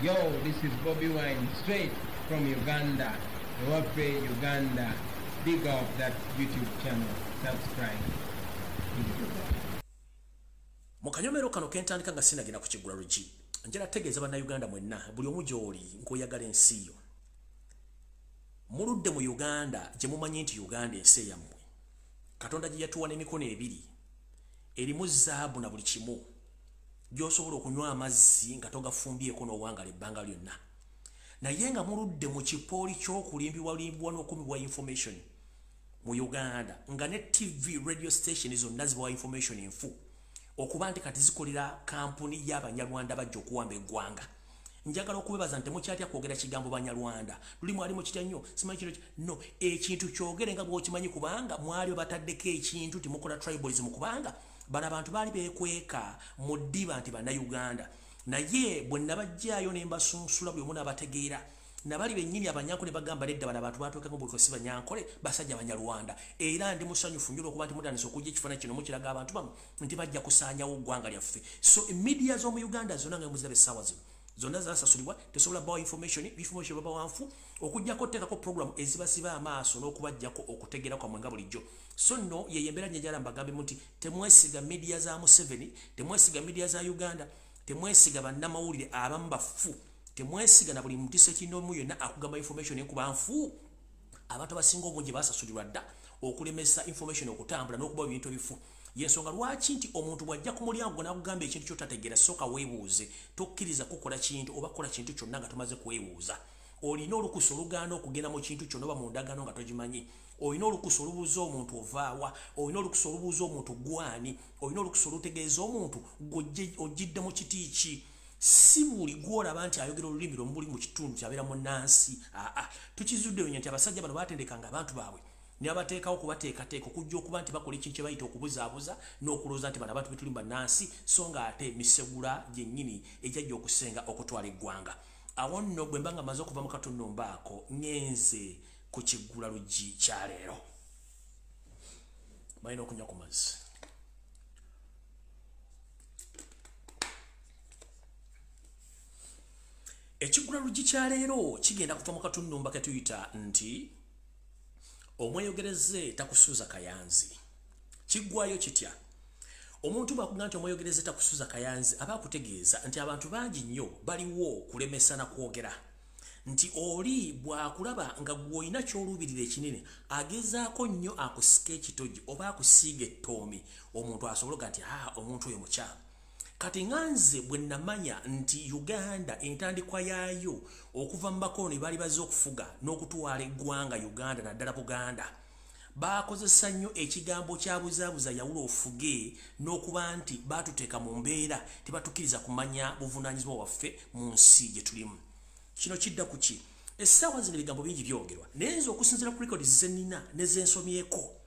Yo, this is Bobby Wine, straight from Uganda. Ewaffe, Uganda. Big up that YouTube channel. Subscribe. Mukanyomero kano kentandika nga sinagenda kukigula lugi. Njala tegeeza bannayuganda mwenna buli omu gy'oli ng'oyagala ensi yo. Muludde mu Uganda gye mumanyi nti Uganda ensi eyammwe. Katonda gye yatuwa n'emikono ebiri. Erimu zaabu na buli kimu. Gy'osobola okunywa amazzi nga togafumbyeko n'owangala ebbanga lyonna. Naye nga muludde mu kipooli ky'okulimbibwa n'okumibwa information mu Uganda nga ne TV radio station zonna zibawa information enfu. Okuba nti kati zikolera kampuni y'Abanyarwanda bajja okuwamba eggwanga. Njagala okubebaza nti temukyatya kwogera kigambo Banyarwanda. Luli mwali mu kitya nnyo, simanyi kino no, ekintu kyogere nga bw'okimanyi kubanga mwali bataddeko ekintu timukola tribalism kubanga bano abantu baali beekweka mu ddiba nti Bannayuganda. Naye bwe nabajjaayo ne mbasunsula buli omu n'abategeera. Nabali bennyini Abanyankole ne bagamba nedda bano abantu baatwekako buli kosi Banyankole basajja Banyarwanda. Era ndi musanyufu nnyo okuba nti mutandise okujja ekifaananyi kino mukiraga abantu bamu nti bajja kusaanyawo eggwanga lyaffe. So media z'omu Uganda zonna nga muziraba essaawa zino. Zonna zasasulibwa tesobola bawa information babawa nfu okujjako otteekako program ezibasiba amaaso n'okubajjako okutegeera kwamwe nga bulijjo. So nno ye embeera njala mbagambe nti temwesiga media za Museveni, temwesiga media za Uganda, temwesiga bannamawulire abamu bafu, temwesiga na buli muntu sekinoomu yonna akugamba information ekuba nfu. Abantu abasinga obungi basasulirwa dda okulemesa information okutambula n'okuba ebintu ebifu. Yensonga lwaki nti omuntu bwajja ku mulyango n'akugamba ekintu ky'otategeera sooka weebuuze, tokkiriza kukola kintu oba kola kintu kyonna nga tomaze kwebuuza. Olina olukusa olugaana okugenda mu kintu kyonna oba mu ndagaano nga togimanyi. Olina olukusa olubuuza omuntu ovaawa, olina olukusa olubuuza omuntu gwani, olina olukusa olutegeeza omuntu ojjidde mu kiti ki. Si buli gwolaba nti ayogera olulimi lwomuli mu kitundu kyabeera munnansi. Tukizuddeyo nti abasajja bano baatendekanga abantu baabwe ne bateekawo kubateekateeka okujja okuba nti bakola ekintu kye bayita okubuzaabuza n'okulooza nti bano abantu betuli bannansi so nga ate emisegula gyennyini ejjajja okusenga okutwala eggwanga. Awo nno bwe mba nga maze okuva mu katundu mbaako ngenze ku kiggula lugi kya leero. Balina okunywa ku mazzi. Ekiggula lugi kya leero kigenda kuva mu katundu mba ke tuyita nti omweyogereze takusuuza kayanzi. Kiggwayo kitya? Omuntu bw'akugamba nti omweyogereze takusuuza kayanzi aba akutegeeza nti abantu bangi nnyo baliwo kulemesa na kwogera. Nti oli bw'akulaba nga gw'olina ky'oluubirira ekinene agezaako nnyo akusika ekitogi oba akusiiga ettoomi omuntu asobola okuga nti omuntu oyo mukyamu. Kati nganze bwe namanya nti Uganda entandikwa yaayo okuva mu bakoloni baali bazze okufuga n'okutwala eggwanga Uganda naddala Buganda. Baakozesa nnyo ekigambo kya buzaabuza yawula ofuge n'okuba nti baatuteeka mu mbeera tebatukkiriza kumanya buvunaanyizibwa waffe mu nsi gye tulimu. Kino kidda ku ki? Essaawa zino ebigambo bingi byogerwa naye nze okusinziira ku rekodi ze nnina ne ze nsomyeko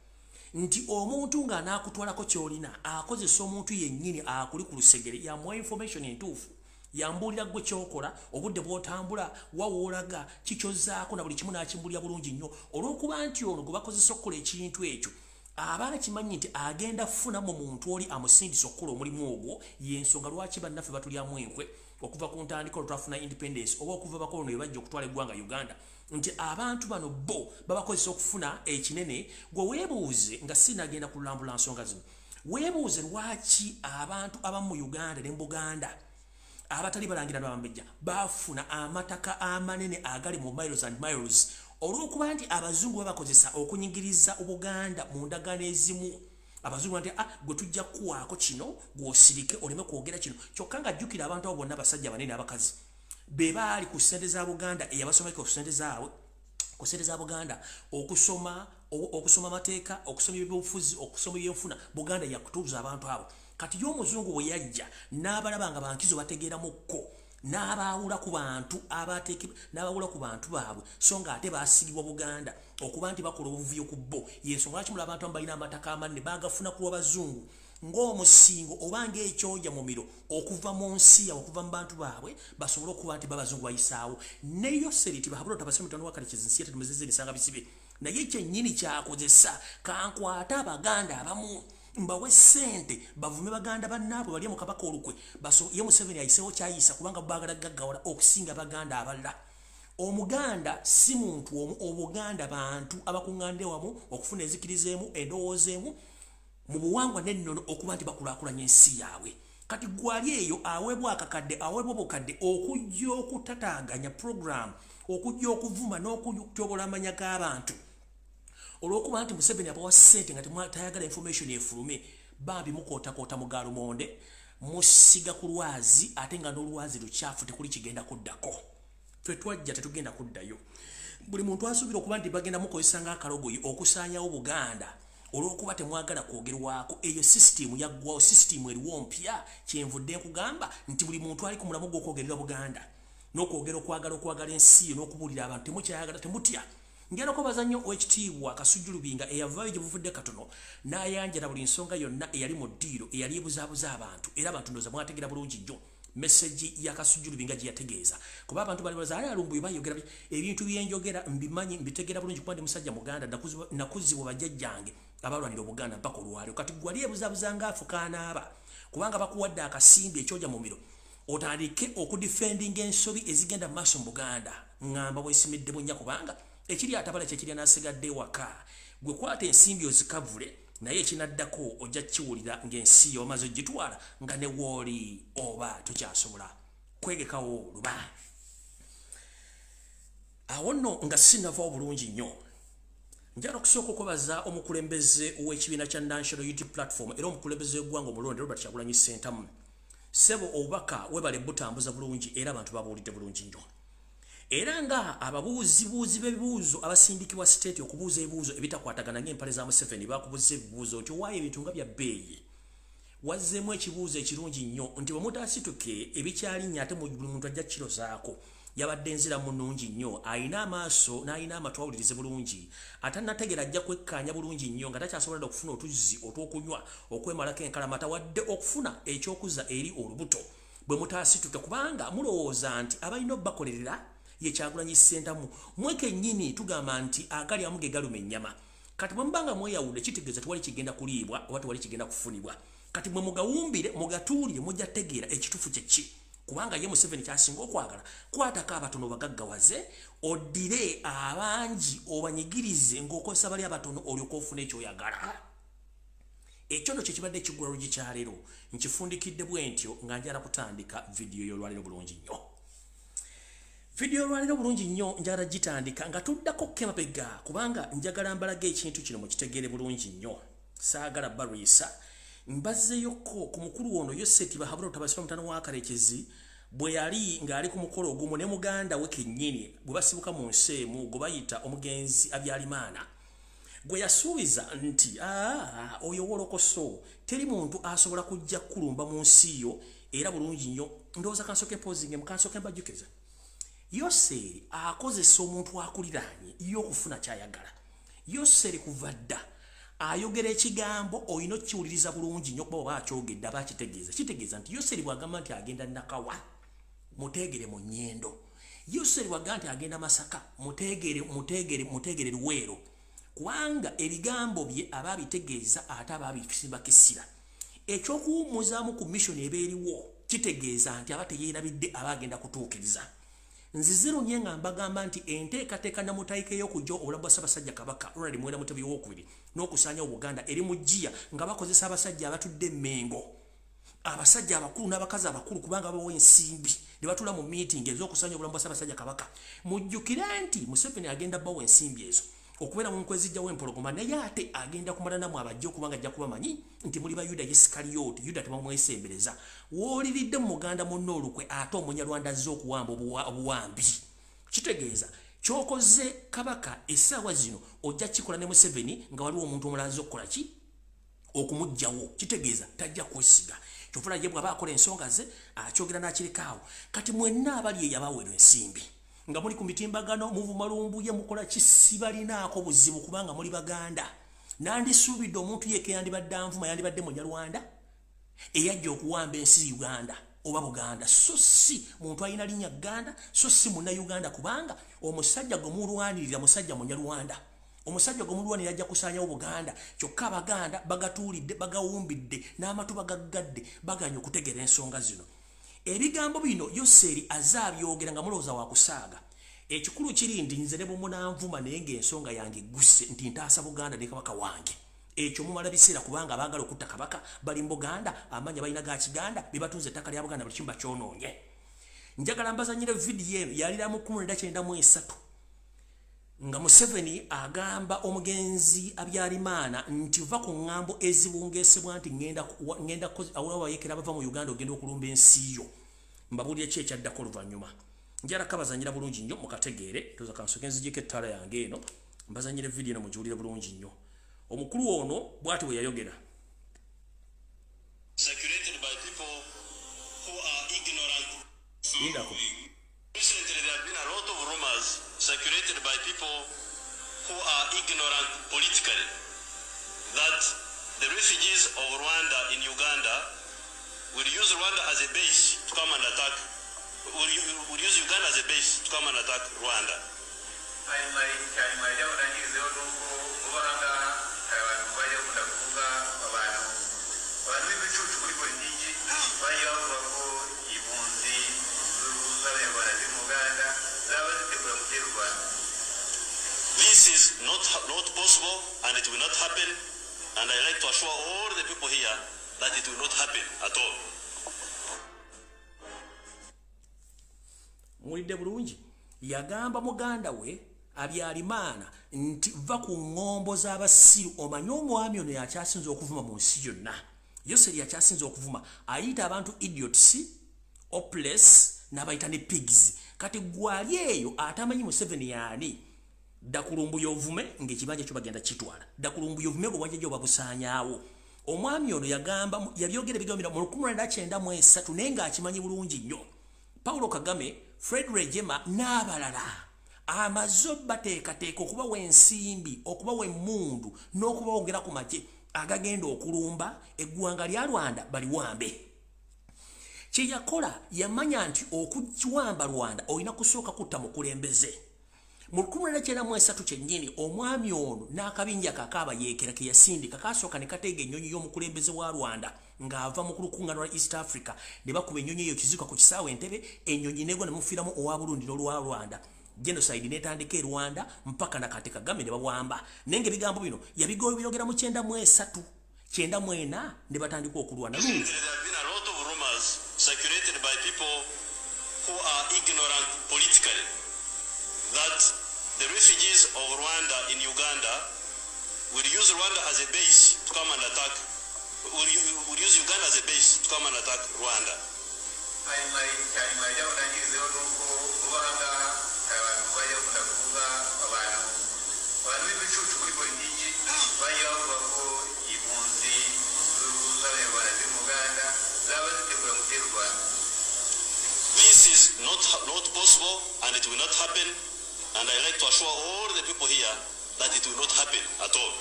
nti omuntu ng'anaakutwalako ky'olina akozesa omuntu yennyini akuli ku lusegere yamuwa information entuufu yambuulira gwe kyokola obudde bw'otambula wawoolaga kikyozaako na buli kimu n'akimbuulira bulungi nnyo olw'okuba nti ono gwe bakozesa okukola ekintu ekyo aba akimanyi nti agenda funa mu muntu oli amusindisa okukola omulimu ogwo. Y'ensonga lwaki bannaffe batulyamu enkwe okuva ku ntandikwa twafuna independence oba okuva bakoloni bwe bajja okutwala eggwanga Uganda nti abantu bano bo babakozesa okufuna ekinene. Gwe weebuuze nga sinagenda kulambula nsonga zino, weebuuze lwaki abantu abamu mu Uganda ne mu Buganda abatali balangira n'abambejja bafuna amataka amanene agali mu miles and miles olw'okuba nti abazungu babakozesa okunyigiriza Obuganda mu ndagaano ezimu. Abazungu nti gwe tujja kuwaako kino gw'osirike oleme kwogera kino. Kyokka ng'ajjukira abantu abo bonna abasajja banene abakazi be baali ku ssente za Buganda eyabasomeka ku ssente zaabwe ku ssente za Buganda okusoma amateeka okusoma ebyobufuzi okusoma ebyenfuna. Buganda yakutuuza abantu abo. Kati y'omuzungu bwe yajja n'abalaba nga bankizo bategeeramukko n'abaawula ku bantu n'abaawula ku bantu baabwe so nga ate baasigibwa Buganda okuba nti bakola obuvuyo ku bo. Y'ensonga lwaki mulaba abantu balina amataka amanene baagafuna ku Abazungu ng'omusingo oba ng'ekyoja mu miro okuva mu nsi yaabwe okuva mu bantu baabwe basobole okuba nti Babazungu bayisaawo. Neyo seriti bahabula tabasemu tano wakali kizinsi yete tumezeze nisanga bisibe naye kyennyini kyakozesa kankwata Abaganda abamu mbawe sente bavume baganda bannaabwe bali mu Kabaka olukwe baso ye Museveni ayisewo kyayisa kubanga bagala gaggawala okusinga baganda abalala. Omuganda si muntu obuganda bantu abakungande wamu okufuna ezikirizeemu endowoozeemu mu buwangwa n'ennono okuba nti bakulaakulanya ensi yaabwe. Kati gwali eyo aweebwa akakadde aweebwa obukadde okujja okutataganya program okujja okuvuma n'okutyobola amanya g'abantu olw'okuba nti Museveni abawa ssente nga tayagala information efulume bambi mukootakoota mu Gaalumonde musiga ku lwazi ate nga n'olwazi lukyafu tekuli kigenda kuddako. Ffe twajja tetugenda kuddayo. Buli muntu asuubira okuba nti bagenda mukozesa ng'akalogoyi okusaanyawo Buganda olw'okuba temwagala kwogerwako. Eyo sisitimu yaggwawo, sisitimu eriwo mpya. Kyenvudde nkugamba nti buli muntu ali ku mulamu gw'okwogerera Buganda n'okwogera okwagala ensi yo n'okubuulira abantu temukyayagala temutya. Ngenda kubaza nnyo Oweekitiibwa Kasujjulubinga eyavaayo gye buvudde katono n'ayanjala buli nsonga yonna eyali mu ddiiro eyali ebuzaabuza abantu era abantu ndowooza mwategeera bulungi nnyo message ya Kasujjulubinga gye yategeeza kuba abantu bali baza Lumbuye bayogera ebintu byenjogera mbimanyi mbitegeera bulungi kuba ndi musajja Muganda nakuzibwa bajjajjange abalwanira Obuganda mpaka olwaliro. Kati gwali ebuzaabuza ng'afukaanaaba kubanga bakuwadde akasimbi ekyoja mu miro otandike okudifendinga ensobi ezigenda mu maaso mu Buganda ngamba weesimidde bunnya kubanga ekiri atabala kye kiri n'asigadde ewaka gwe kwata ensimbi ozikavule naye ekinaddako ojja kiwulira ng'ensi yo omaze ogitwala nga ne wooli oba tokyasobola kwegekawo luba. Awo nno nga sinavaawo bulungi nnyo njala okusooka okubaza omukulembeze w'ekibiina kya National Unity Platform era omukulembeze w'eggwanga omulonde Robert Kyagulanyi Ssentamu Ssebo obubaka webale butambuza bulungi era abantu babuulidde bulungi nnyo. Era nga ababuuzibuuzi b'ebibuuzo abasindikibwa state okubuuza ebibuuzo ebitakwatagana ng'empale za Museveni bakubuuza ebibuuzo nti waayo ebintu nga bya bbeeyi. Wazzeemu ekibuuzo ekirungi nnyo nti bwe mutaasituke ebikyalinnya ate buli muntu ajja kirozaako. Yabadde nziramu nnungi nnyo ayina amaaso n'ayina amatu awulirize bulungi atannategeera ajja kwekkaanya bulungi nnyo nga takyasobola okufuna otuzzi otw'okunywa okwemalako enkalamata wadde okufuna eky'okuzza eri olubuto bwe mutaasituke kubanga mulowooza nti abalina obbakolerera ye Kyagulanyi Ssentamu mwekennyini tugamba nti agali amuge galuma ennyama. Kati bwe mubanga mweyawudde kitegeeza tewali kigenda kuliibwa oba tewali kigenda kufunibwa. Kati mwe mugawumbire mugatuulire mujja tegeera ekituufu kye ki kubanga ye Museveni kyasinga okwagala kwatako abatono bagaggawaze oddire abangi obanyigirize ng'okozesa bali abatono olyoka ofuna ekyoyagala. Ekyo nno kye kibadde ekiggulalo gikyaleero nkifundikidde bwe ntyo nga njala kutandika vidiyo y'olwaleero bulungi nnyo. Vidiyo y'olwaleero bulungi nnyo njala gitandika nga tuddako kemabega kubanga njagala mbalaga ekintu kino mukitegeere bulungi nnyo. Saagala bariisa mbazzeeyoko ku mukulu ono Yoseti Bahabula Otabasira mutano wa Karekezi bwe yali ng'ali ku mukolo ogumu ne muganda we kennyini bwe basibuka mu nsi emu gwe bayita omugenzi Abyalimaana gwe yasuubiza nti oyo wolokoso teri muntu asobola kujja kulumba mu nsi yo era bulungi nnyo ndowooza kansoke mpozinge mukansoke mbajjukiza. Yoseri akozesa omuntu akuliraanye y'okufuna kyayagala. Yoseri kuva dda ayogera ekigambo oyina okiwuliriza bulungi nnyo kuba oba akyogedde aba akitegeeza. Kitegeeza nti Yoseri bw'agamba nti agenda NAKACWA muteegere mu nnyendo. Yoseri bw'agamba nti agenda Masaka muteegere Luweero kubanga ebigambo bye aba abitegeeza ate aba abisimba kisira. Ekyokuwummuzaamu ku mission eba eriwo kitegeeza nti aba teyeerabidde aba agenda kutuukiriza. Nziziro nye nga mbagamba nti enteekateeka namutayike y'okujja obulamu bwa Ssaabasajja Kabaka Ronald Muwenda Mutebi owookubiri n'okusaanya Obuganda eri mu jjiya nga bakozesa abasajja abatudde Mengo abasajja abakulu n'abakazi abakulu kubanga babawa ensimbi ne batula mu meeting ez'okusaanya obulamu bwa Ssaabasajja Kabaka. Mujjukire nti Museveni agenda bawa ensimbi ezo okubeera mu nkwezijja w'empologoma naye ate agenda kumala namwe abajja okubanga ajja kubamanyi nti muli ba Yuda Yesikaliyooti Yuda tebamwesembereza wooliridde mu Muganda munno olukwe ate Omunyarwanda azze okuwamba obuwambi. Kitegeeza kyokoze Kabaka essaawa zino ojja kikola ne Museveni nga waliwo omuntu omulala azze okukola ki okumuggyawo. Kitegeeza tajja kwesiga kyofuna ye bw'aba akola ensonga ze akyogera n'akirekaawo. Kati mwenna abali eyo abaweerwa ensimbi nga muli ku mitimbagano muvuma Lumbuye mukola kisibalinaako buzibu kubanga muli Baganda. Nandisuubidde omuntu yeke yandibadde anvuma yandibadde Munyarwanda eyajja okuwamba ensi Uganda oba Buganda so si muntu alina linnya Uganda so si munna Uganda kubanga omusajja gwe mulwanirira musajja Munyarwanda omusajja gomulwani yajja kusanya obuganda kyokka abaganda bagatulidde bagawumbidde n'amatu bagaggadde baganya okutegera ensonga zino ebigambo bino Yoseri azabyogera nga mulowooza wa kusaaga ekikulu kiri ndi nze ne bumunanvuma naye ng'ensonga yange gusse nti ntaasa Buganda ne kabaka wange ekyo mumala biseera kubanga baagala okutta kabaka bali mu Buganda amanya balina ga Kiganda bibatunze ettaka lya Buganda buli kimu bakyonoonye njagala mbazanyire vidiyo yalira mu 1993 nga Museveni agamba omugenzi Abyarimaana nti va ku ngambo ezibungesebwa nti ngenda awo yekera bava mu Uganda ogenda okulumba ensi yo mbabulire ki ekyaddako oluvannyuma njala kabazanyira bulungi nnyo mukategeere toza kansoke nzijeko ettala yange eno mbazanyire vidiyo eno mugiwulire bulungi nnyo omukulu ono bw'ati bwe yayogera circulated by people who are ignorant. Recently there have been a lot of rumors circulated by people who are ignorant politically that the refugees of Rwanda in Uganda will use Rwanda as a base to come and attack, will use Uganda as a base to come and attack Rwanda. This is not possible and it will not happen, and I like to assure all the people here that it will not happen at all. Mulidde bulungi yagamba muganda we Abyarimaana nti va ku ngombo z'abasiru omanye omwami ono yakyasinza okuvuma mu nsi yonna Yoseri yakyasinza okuvuma ayita abantu idiots hopeless n'abayita ne pigs kati gwali eyo atamanyi Museveni yaani dakulumbuye ovume ng'ekibanja kyo bagenda kitwala dakulumbuye ovume ngo bwajja babusaanyaawo omwami ono yagamba yabyogera ebigambo mu 1993 naye ng'akimanyi bulungi nnyo Paulo Kagame Fred Rejema n'abalala amazo bateekateeka okubawa ensimbi okubawa emmundu n'okubawogera ku make agagenda okulumba eggwanga lya Rwanda baliwambe kye yakola yamanya nti okukiwamba Rwanda olina kusooka kutta mukulembeze mu 1993 kyennyini omwami ono n'akabinja kakaaba yeekera ke yasindika kasooka ne kateega ennyonyi y'omukulembeze wa Rwanda ng'ava mu kulukuŋŋaana lwa East Africa ne bakuba ennyonyi eyo kiziuka ku kisaawe Entebbe ennyonyi negwa ne mufiiramu owa Burundi n'olwa Rwanda genocide netandika e Rwanda mpaka na Kati Kagame ne bawamba nenge ebigambo bino yabigobyogera mu 93 94 ne batandika okulwana There have been a lot of rumors circulated by people who are ignorant politically that the refugees of Rwanda in Uganda will use Rwanda as a base to come and attack, will use Uganda as a base to come and attack Rwanda. This is not possible and it will not happen, and I like to assure all the people here that it will not happen at all.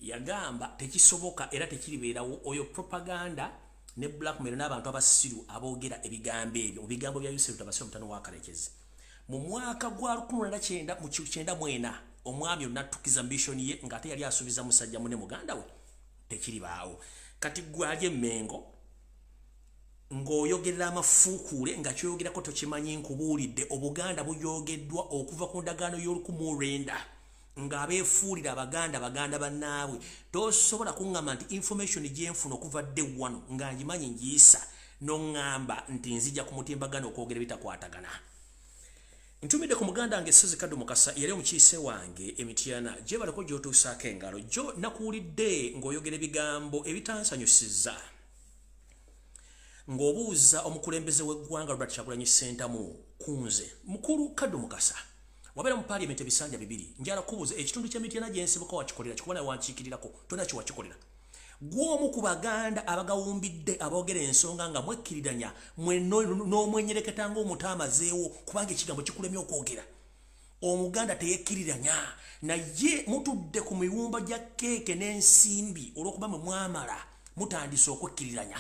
Yagamba tekisoboka era tekiribeerawo oyo propaganda ne blackmail n'abantu abasiru aboogera ebigambo ebyo mu bigambo bya Yusuf Tabasiro mutano wa Kalekezi mu mwaka gwa 1994 omwami onatukiza ambition ye ngate yali asubiza musajja mune muganda we tekiribaawo kati gwali emengo ng'oyogerera amafuukule nga kyoyogerako tokimanyi nkubuulidde obuganda buyogeddwa okuva ku ndagaano y'Olukumuwenda ng'abeefuulira baganda bannaabwe tosobola kuŋŋamba nti information gyenfuna okuva dde wano nga ngimanyi ngiyisa n'oŋŋamba nti nzija ku mutimbagano okwogera bitakwatagana ntumidde ku muganda wange Sezi Kaddu Mukasa yali omukiise wange Emityana gye balako gy'otuusaako engalo gyo nakuwulidde ng'oyogera ebigambo ebitansanyusiza ng'obuuza omukulembeze w'eggwanga Robert Kyagulanyi Ssentamu kunze mukulu Kaddu Mukasa wabeera mu parliament ebisanja bibiri njala kubuuza ekitundu ky'Emityana gye nsibuka wakikolera kikubona wankiikirirako tona kye wakikolera gw'omu ku baganda abagawumbidde aboogera ensonga nga mwekkiriranya n'omwenyereketa ng'omutaamazeewo kubanga ekigambo kikulemye okwogera omuganda teyekkiriranya naye mutudde ku miwumba gya keeke n'ensimbi olw'okuba mwe mwamala mutandise okwekkiriranya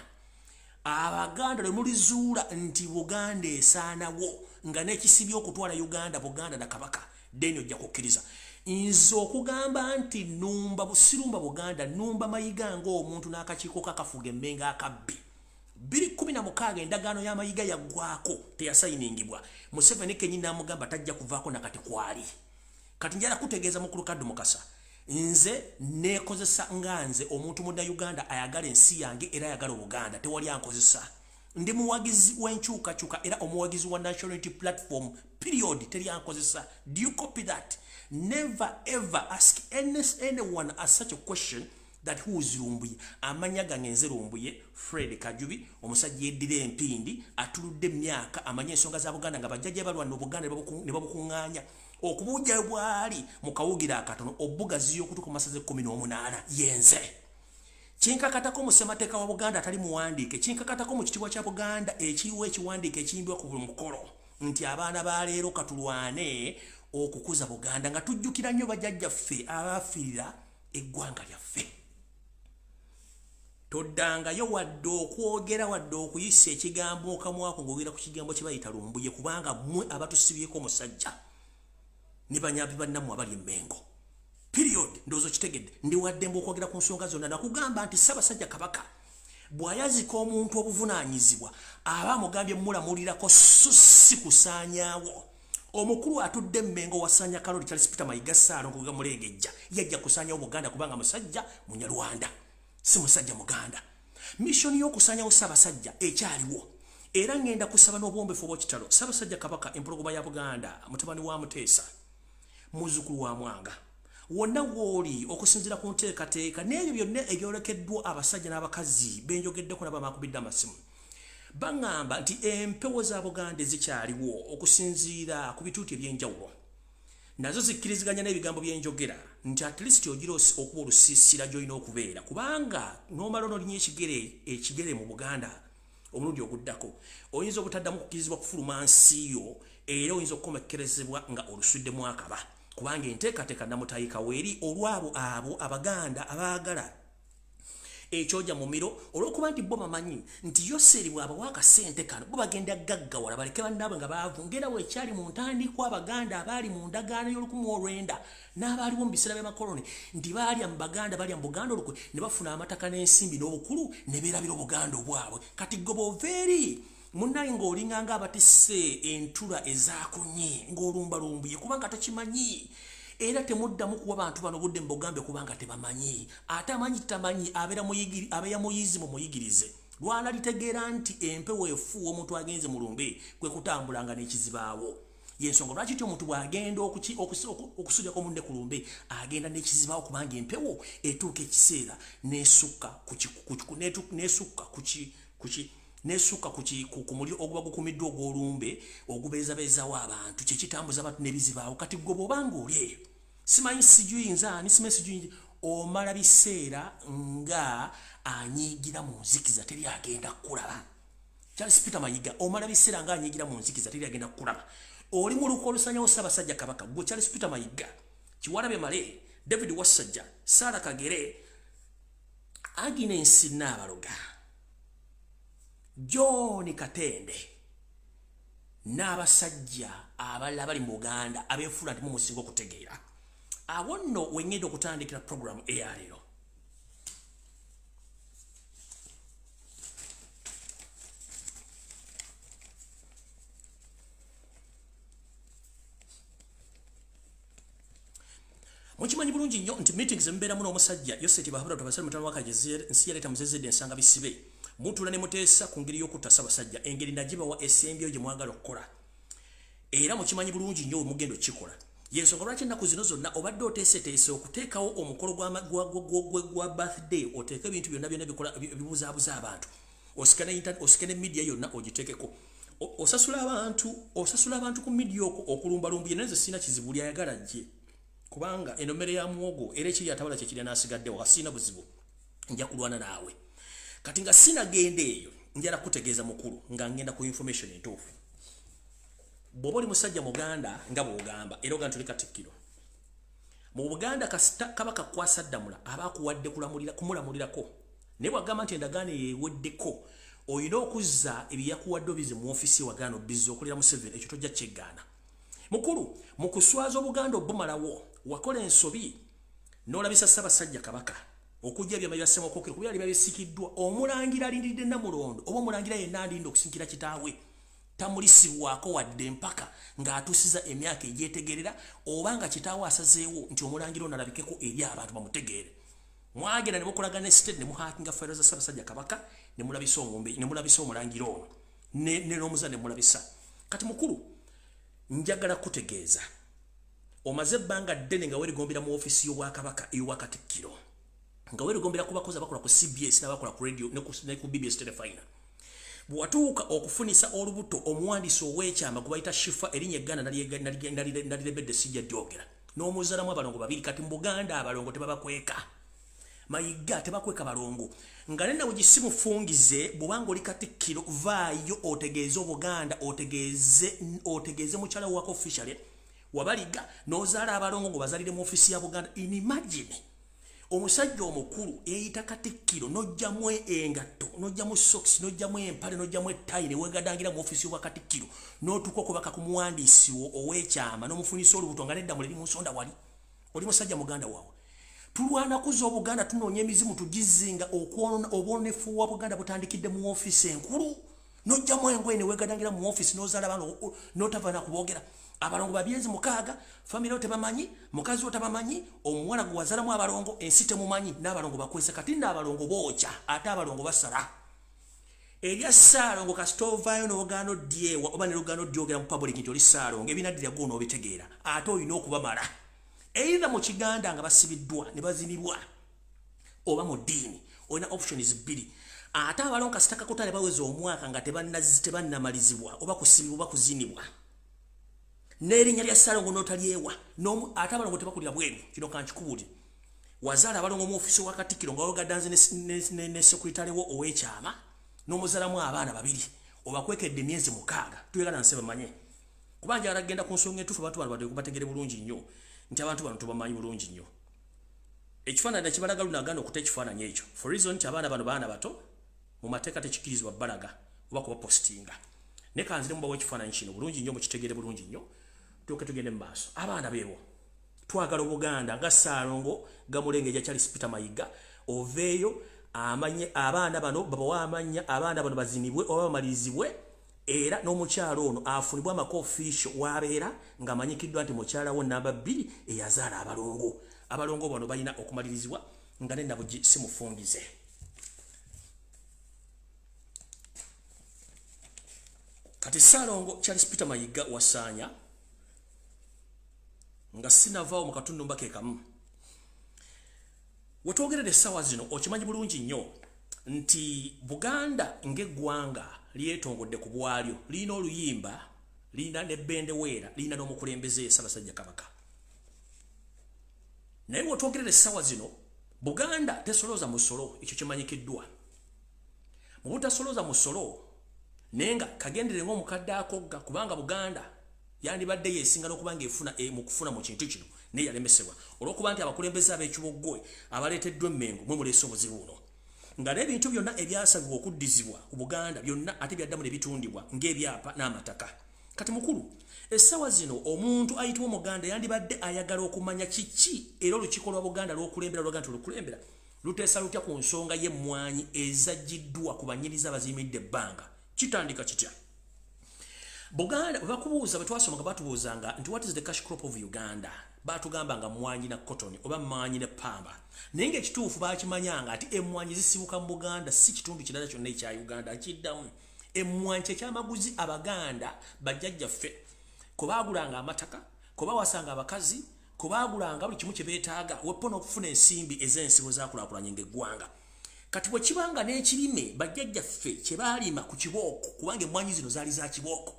Abaganda lwe mulizuula nti Buganda esaanawo nga n'ekisibya okutwala Uganda Buganda na Kabaka deni ojja kukkiriza. Nze okugamba nti numba busirumba Buganda numba mayiga ng'omuntu n'akakiiko kakafuga emmenga akabbi 2016 endagaano y'amayiga yaggwako teyasayiningibwa. Museveni kenyini n'amugamba tajja kuvaako nakati kwali. Kati njala kutegeeza mukulu Kaddu Mukasa nze nekozesa nganze omuntu mu Uganda ayagala ensi yange era ayagala Buganda tewali ankozesa. Ndi muwagizi w'enkyukakyuka era omuwagizi wa National Unity Platform period teri ankozesa. Do you copy that? Never ever ask anyone as such a question that who is Lumbuye. Amanya gangenze Lumbuye Fred Kajubi omusajja yeddira empindi atuludde emyaka amanya ensonga za Buganda nga bajjajja balwana Buganda ne babukuŋŋaanya okubuja bwali mukawugira akatono obugazi yokutuka ku masaze 18 yenze. Kinkakatako mu ssemateeka wa Buganda atali muwandiike, kinkakatako mu kitiibwa kya Buganda ekiriwo ekiwandiike ekiyimbwa ku buli mukolo nti abaana ba leero katulwane okukuza Buganda nga tujjukira nnyo bajjajjaffe abafiirira eggwanga lyaffe. Toddangayo wadde okwogera wadde okuyisa ekigambo okamwako ng'ogera ku kigambo kye bayita Lumbuye kubanga mmwe abatusibyeko omusajja ne banyaabi bannammwe abali emmengo. Period. Ndozo kitegedde ndi wadde mbokwogera ku nsonga zonna nakugamba nti Ssaabasajja Kabaka bw'ayazika omuntu obuvunaanyizibwa aba amugambye mulamulirako so si kusaanyaawo. Omukulu atudde emmengo wasanya Kaloli Charles Peter Mayiga Ssaalo ngoga mulengejja yajja kusaanyawo Buganda kubanga musajja Munyarwanda si musajja Muganda. Mission y'okusaanyawo Ssaabasajja ekyaliwo era ngenda kusaba n'obwombefu obw'ekitalo. Ssaabasajja Kabaka empologoma ya Buganda mutabani wa Muteesa muzzukulu wa Mwanga wonna woli okusinzira ku nteekateeka n'ebyo byonna ebyolekeddwa abasajja n'abakazi benjogeddeko n'abamakubidde amasimu baŋŋamba nti empewo za Buganda zikyaliwo okusinziira ku bituuti eby'enjawulo nazo zikkiriziganya n'ebigambo byenjogera nti at least ogira okuba olusiisira gy'olina okubeera kubanga n'omala onolinya ekigere mu Buganda omulundi oguddako oyinza obutaddamu kukkirizibwa kufuluma nsiyo era oyinza okukomekkerezebwa nga oluswiddemu akaba kubanga enteekateeka namutayika weeri olwabo abo Abaganda abaagala ekyoja mu miro olw'okuba nti bo bamanyi nti Yoseri bw'abawa akasente kano bo bagenda gaggawala baleke bannaabwe nga baavu ngera weekyali mu ntandikwa Abaganda abaali mu ndagaano y'Olukumi n'abaaliwo mu biseera by'amakoloni nti baalya mu Baganda balya mu Buganda olukwe ne bafuna amataka n'ensimbi n'obukulu ne beerabira Obuganda obwabwe. Kati goboveeri munnaye ng'olinganga abatisse entula ezaakunye ng'olumba Lumbuye kubanga takimanyi era temuddamu kuwa bantu bano budde mbogambe kubanga tebamanyi ate amanyi tamanyi abeera muyizi mu muyigirize lwala litegeera nti empewo efuwa omuntu agenze mu lumbe kwe kutambulanga n'ekizibaawo yensonga lwaki ti omuntu bw'agenda okusulyako munne ku lumbe agenda n'ekizibaawo kubanga empewo etuuka ekiseera n'esukka ku muliro oguba gukumiddwa ogw'olumbe ogubeezabeezawo abantu kyekitambuza abantu n'ebizibaawo. Kati gwe bw'obanga oli eyo simanyi sijui nzaani simanyi sijui omala biseera nga anyiigira mu nzikiza teri agenda kulaba. Charles Peter Mayiga omala biseera nga anyiigira mu nzikiza teri agenda kulaba. Oli mu luko olusanyawo Ssaabasajja Kabaka gwe Charles Peter Mayiga Kiwalabe Male David Wassajja Sarah Kagere Agnes Nabaloga John Katende n'abasajja abalala bali mu Uganda abeefula nti mumusinga okutegeera abo nno wengenda okutandikira program eyaleero. Mukimanyi bulungi nnyo nti meetings embeeramu n'omusajja Yoseti Bahabura tubasale mutano wakajeze nsi yaleeta muzezedde ensanga bisibe mutula ne Muteesa ku ngeri y'okutta Ssaabasajja engeri nagibawa esembyo gye mwagala okukola era mukimanyi bulungi nnyo mugendo kikola yensonga lwaki ennaku zino zonna obadde oteeseteese okuteekawo omukolo gwa birthday oteeka ebintu byonna byonna bikola bibuzaabuza abantu osikane media yonna ogiteekeko osasula abantu ku media okulumbalumbuye naye nze sina kizibu lyayagala gye kubanga enomere ya muwogo era ekiri atabala kyekirya n'asigaddewo kasina buzibu nja kulwana naawe kati nga sinagenda eyo njala kutegeeza mukulu nga ngenda ku information entuufu bw'oba oli musajja Muganda nga bw'ogamba era ogamba tuli Katikkiro mu Buganda Kabaka kwasa ddamula aba akuwadde kumulamulirako naye bw'agamba nti endagaano yeeweddeko oyina okuzza ebyakuwadde obize mu ofisi wa Gano bizzo okulira mu 7 ekyo tojja kyegaana mukulu mu kuswaza Obuganda obumalawo wakola ensobi n'olabisa Ssaabasajja Kabaka okujja ebyama bya Ssemokokero kubyali byabisikiddwa omulangira alindiridde Namulondo oba omulangira yenna andinda okusinkira kitaawe tamulisibwako wadde mpaka ng'atuusiza emyaka egyetegerera oba nga kitaawe asazeewo nti omulangira ono alabikeko eri abantu bamutegeere mwagenda ne mukolagana ne state ne muhakinga fayiro za Ssaabasajja Kabaka ne mulabisa omumbe ne mulabisa omulangira ono ne n'omuza ne mulabisa kati mukulu njagala kutegeeza omaze ebbanga ddene nga weerigombera mu ofisi y'Obwakabaka ey'Obwakatikkiro nga weerigombera ku bakozi abakola ku CBS n'abakola ku radio ne ku BBS Telefina bwatuuka okufunisa olubuto omuwandiisi ow'ekyama gwe bayita Shifa erinnya egganda nalirebedde sijja dyogera n'omuzaalamu abalongo babiri kati mu Buganda abalongo tebabakweka mayiga tebakweka balongo nga nenda bugisimufungize bubanga oli Katikkiro vaayo otegeeze Obuganda otegeeze mukyala wako officially wabaliga n'ozaala abalongo ngo bazalire mu ofisi ya Buganda inimagine omusajja omukulu eyita Katikkiro nojjamu engatto nojjamu socks nojjamu empale nojjamu ettayi ne wegadangira mu ofisi wa Katikkiro n'otuuka okubaka ku muwandiisi ow'ekyama n'omufunisa olubuto nga nedda muliri mu nsonda wali oli musajja muganda waawe tulwana kuza Obuganda tunoonya emizimu tugizinga okwona obwonefu wa Buganda butandikidde mu ofisi enkulu nojjamu engoye ne wegadangira mu ofisi n'ozaala bano n'otava kubogera abalongo babyenzi mukaaga family otebamanyi mukazi otabamanyi omuwala gwe wazalamu abalongo ensi temumanyi n'abalongo bakwese kati n'abalongo bookya ate abalongo basala erya Ssaalongo kasitovayo n'Olugano Dyewa oba ne Lugano Dyogera mu public nti oli Ssaalongo ebinaddira gwo n'obitegeera ate olina okubamala either mu Kiganda nga basibiddwa ne bazinibwa oba mu ddiini olina options bbiri ate abalongo kasitaka kutale baweza omwaka nga tebannamalizibwa oba kusibibwa oba kuzinibwa n'erinnya lya Ssaalongo n'otalyewa ate abalongo tebakulira bweru kino kankikubuli wazaala abalongo mu ofisi wa Katikkiro nga ogadanze ne sekuritalewo ow'ekyama n'omuzaalamu abaana babiri obakwekedde emyezi 6 tuyagala nse bamanye kubanja aragenda ku nsonga entuufu abantu bano bategere bulungi nnyo nti abantu bano tubamanyi bulungi nnyo ekifaananyi nakibalaga lunagana okuta ekifaananyi ekyo for reason nti abaana bano baana bato mu mateeka tekikirizibwa balaga oba kuba postinga ne kanzire mubawo ekifaananyi kino bulungi nnyo mukitegere bulungi nnyo tuuke tugende mu maaso abaana beebo twagala Obuganda nga Ssaalongo gamulengeja Charles Peter Mayiga oveeyo amanye abaana bano babawa amanya abaana bano bazinibwe oba bamalizibwe era n'omukyalo ono afunibwa amakofiisho wabeera ng'amanyikiddwa nti mukyala wo namba 2 eyazaala abalongo bano balina okumalirizibwa nga ne nabugi simufungize kati Ssaalongo Charles Peter Mayiga wasaanya nga sinavaawo mu katundu mbake kamu wetwogerere essaawa zino okimanyi bulungi nnyo nti Buganda ng'eggwanga lyetongodde ku bwalyo lirina oluyimba lirina nebbendeweera lirina n'omukulembeze Ssaabasajja Kabaka naye wetwogerere essaawa zino Buganda tesolooza musolo ekyo kimanyikiddwa mu butasolooza musolo naye nga kagendere ng'omukadde akogga kubanga Buganda yandibadde yeesinga n'okubanga efuna mu kufuna mu kintu kino naye yalemesebwa olw'okuba nti abakulembeze ab'ekiboggwe abaleeteddwa emmengo mwe muleese obuzibu buno nga n'ebintu byonna ebyasabibwa okuddizibwa ku Buganda byonna ate byaddamu ne bitundibwa ng'ebyapa n'amataka kati mukulu essaawa zino omuntu ayitibwa Omuganda yandibadde ayagala okumanya kiki era olukiiko lwa Buganda lw'okulembera lwaga nti olukulembera luteesa lutya ku nsonga y'emmwanyi ezaggiddwa ku banyiriza abaziyimiridde ebbanga kitandika kitya Buganda bakubuuza betwasomaga batubuuzanga nti what is the cash crop of Uganda batugambanga mmwanyi na cotton oba mmwanyi ne pamba naye ng'ekituufu bakimanyanga ati emmwanyi zisibuka mu Buganda si kitundu kirala kyonna ekya Uganda kiddamu emmwanyi ky'amaguzi Abaganda bajjajjaffe kwe baagulanga amataka kwe bawasanga abakazi kwe baagulanga buli kimu kye beetaaga wepo n'okufuna ensimbi ez'ensibo zaakulaakulanye ng'eggwanga kati bwe kibanga n'ekirime bajjajjaffe kye baalima ku kibooko kubanga emmwanyi zino zaali za kibooko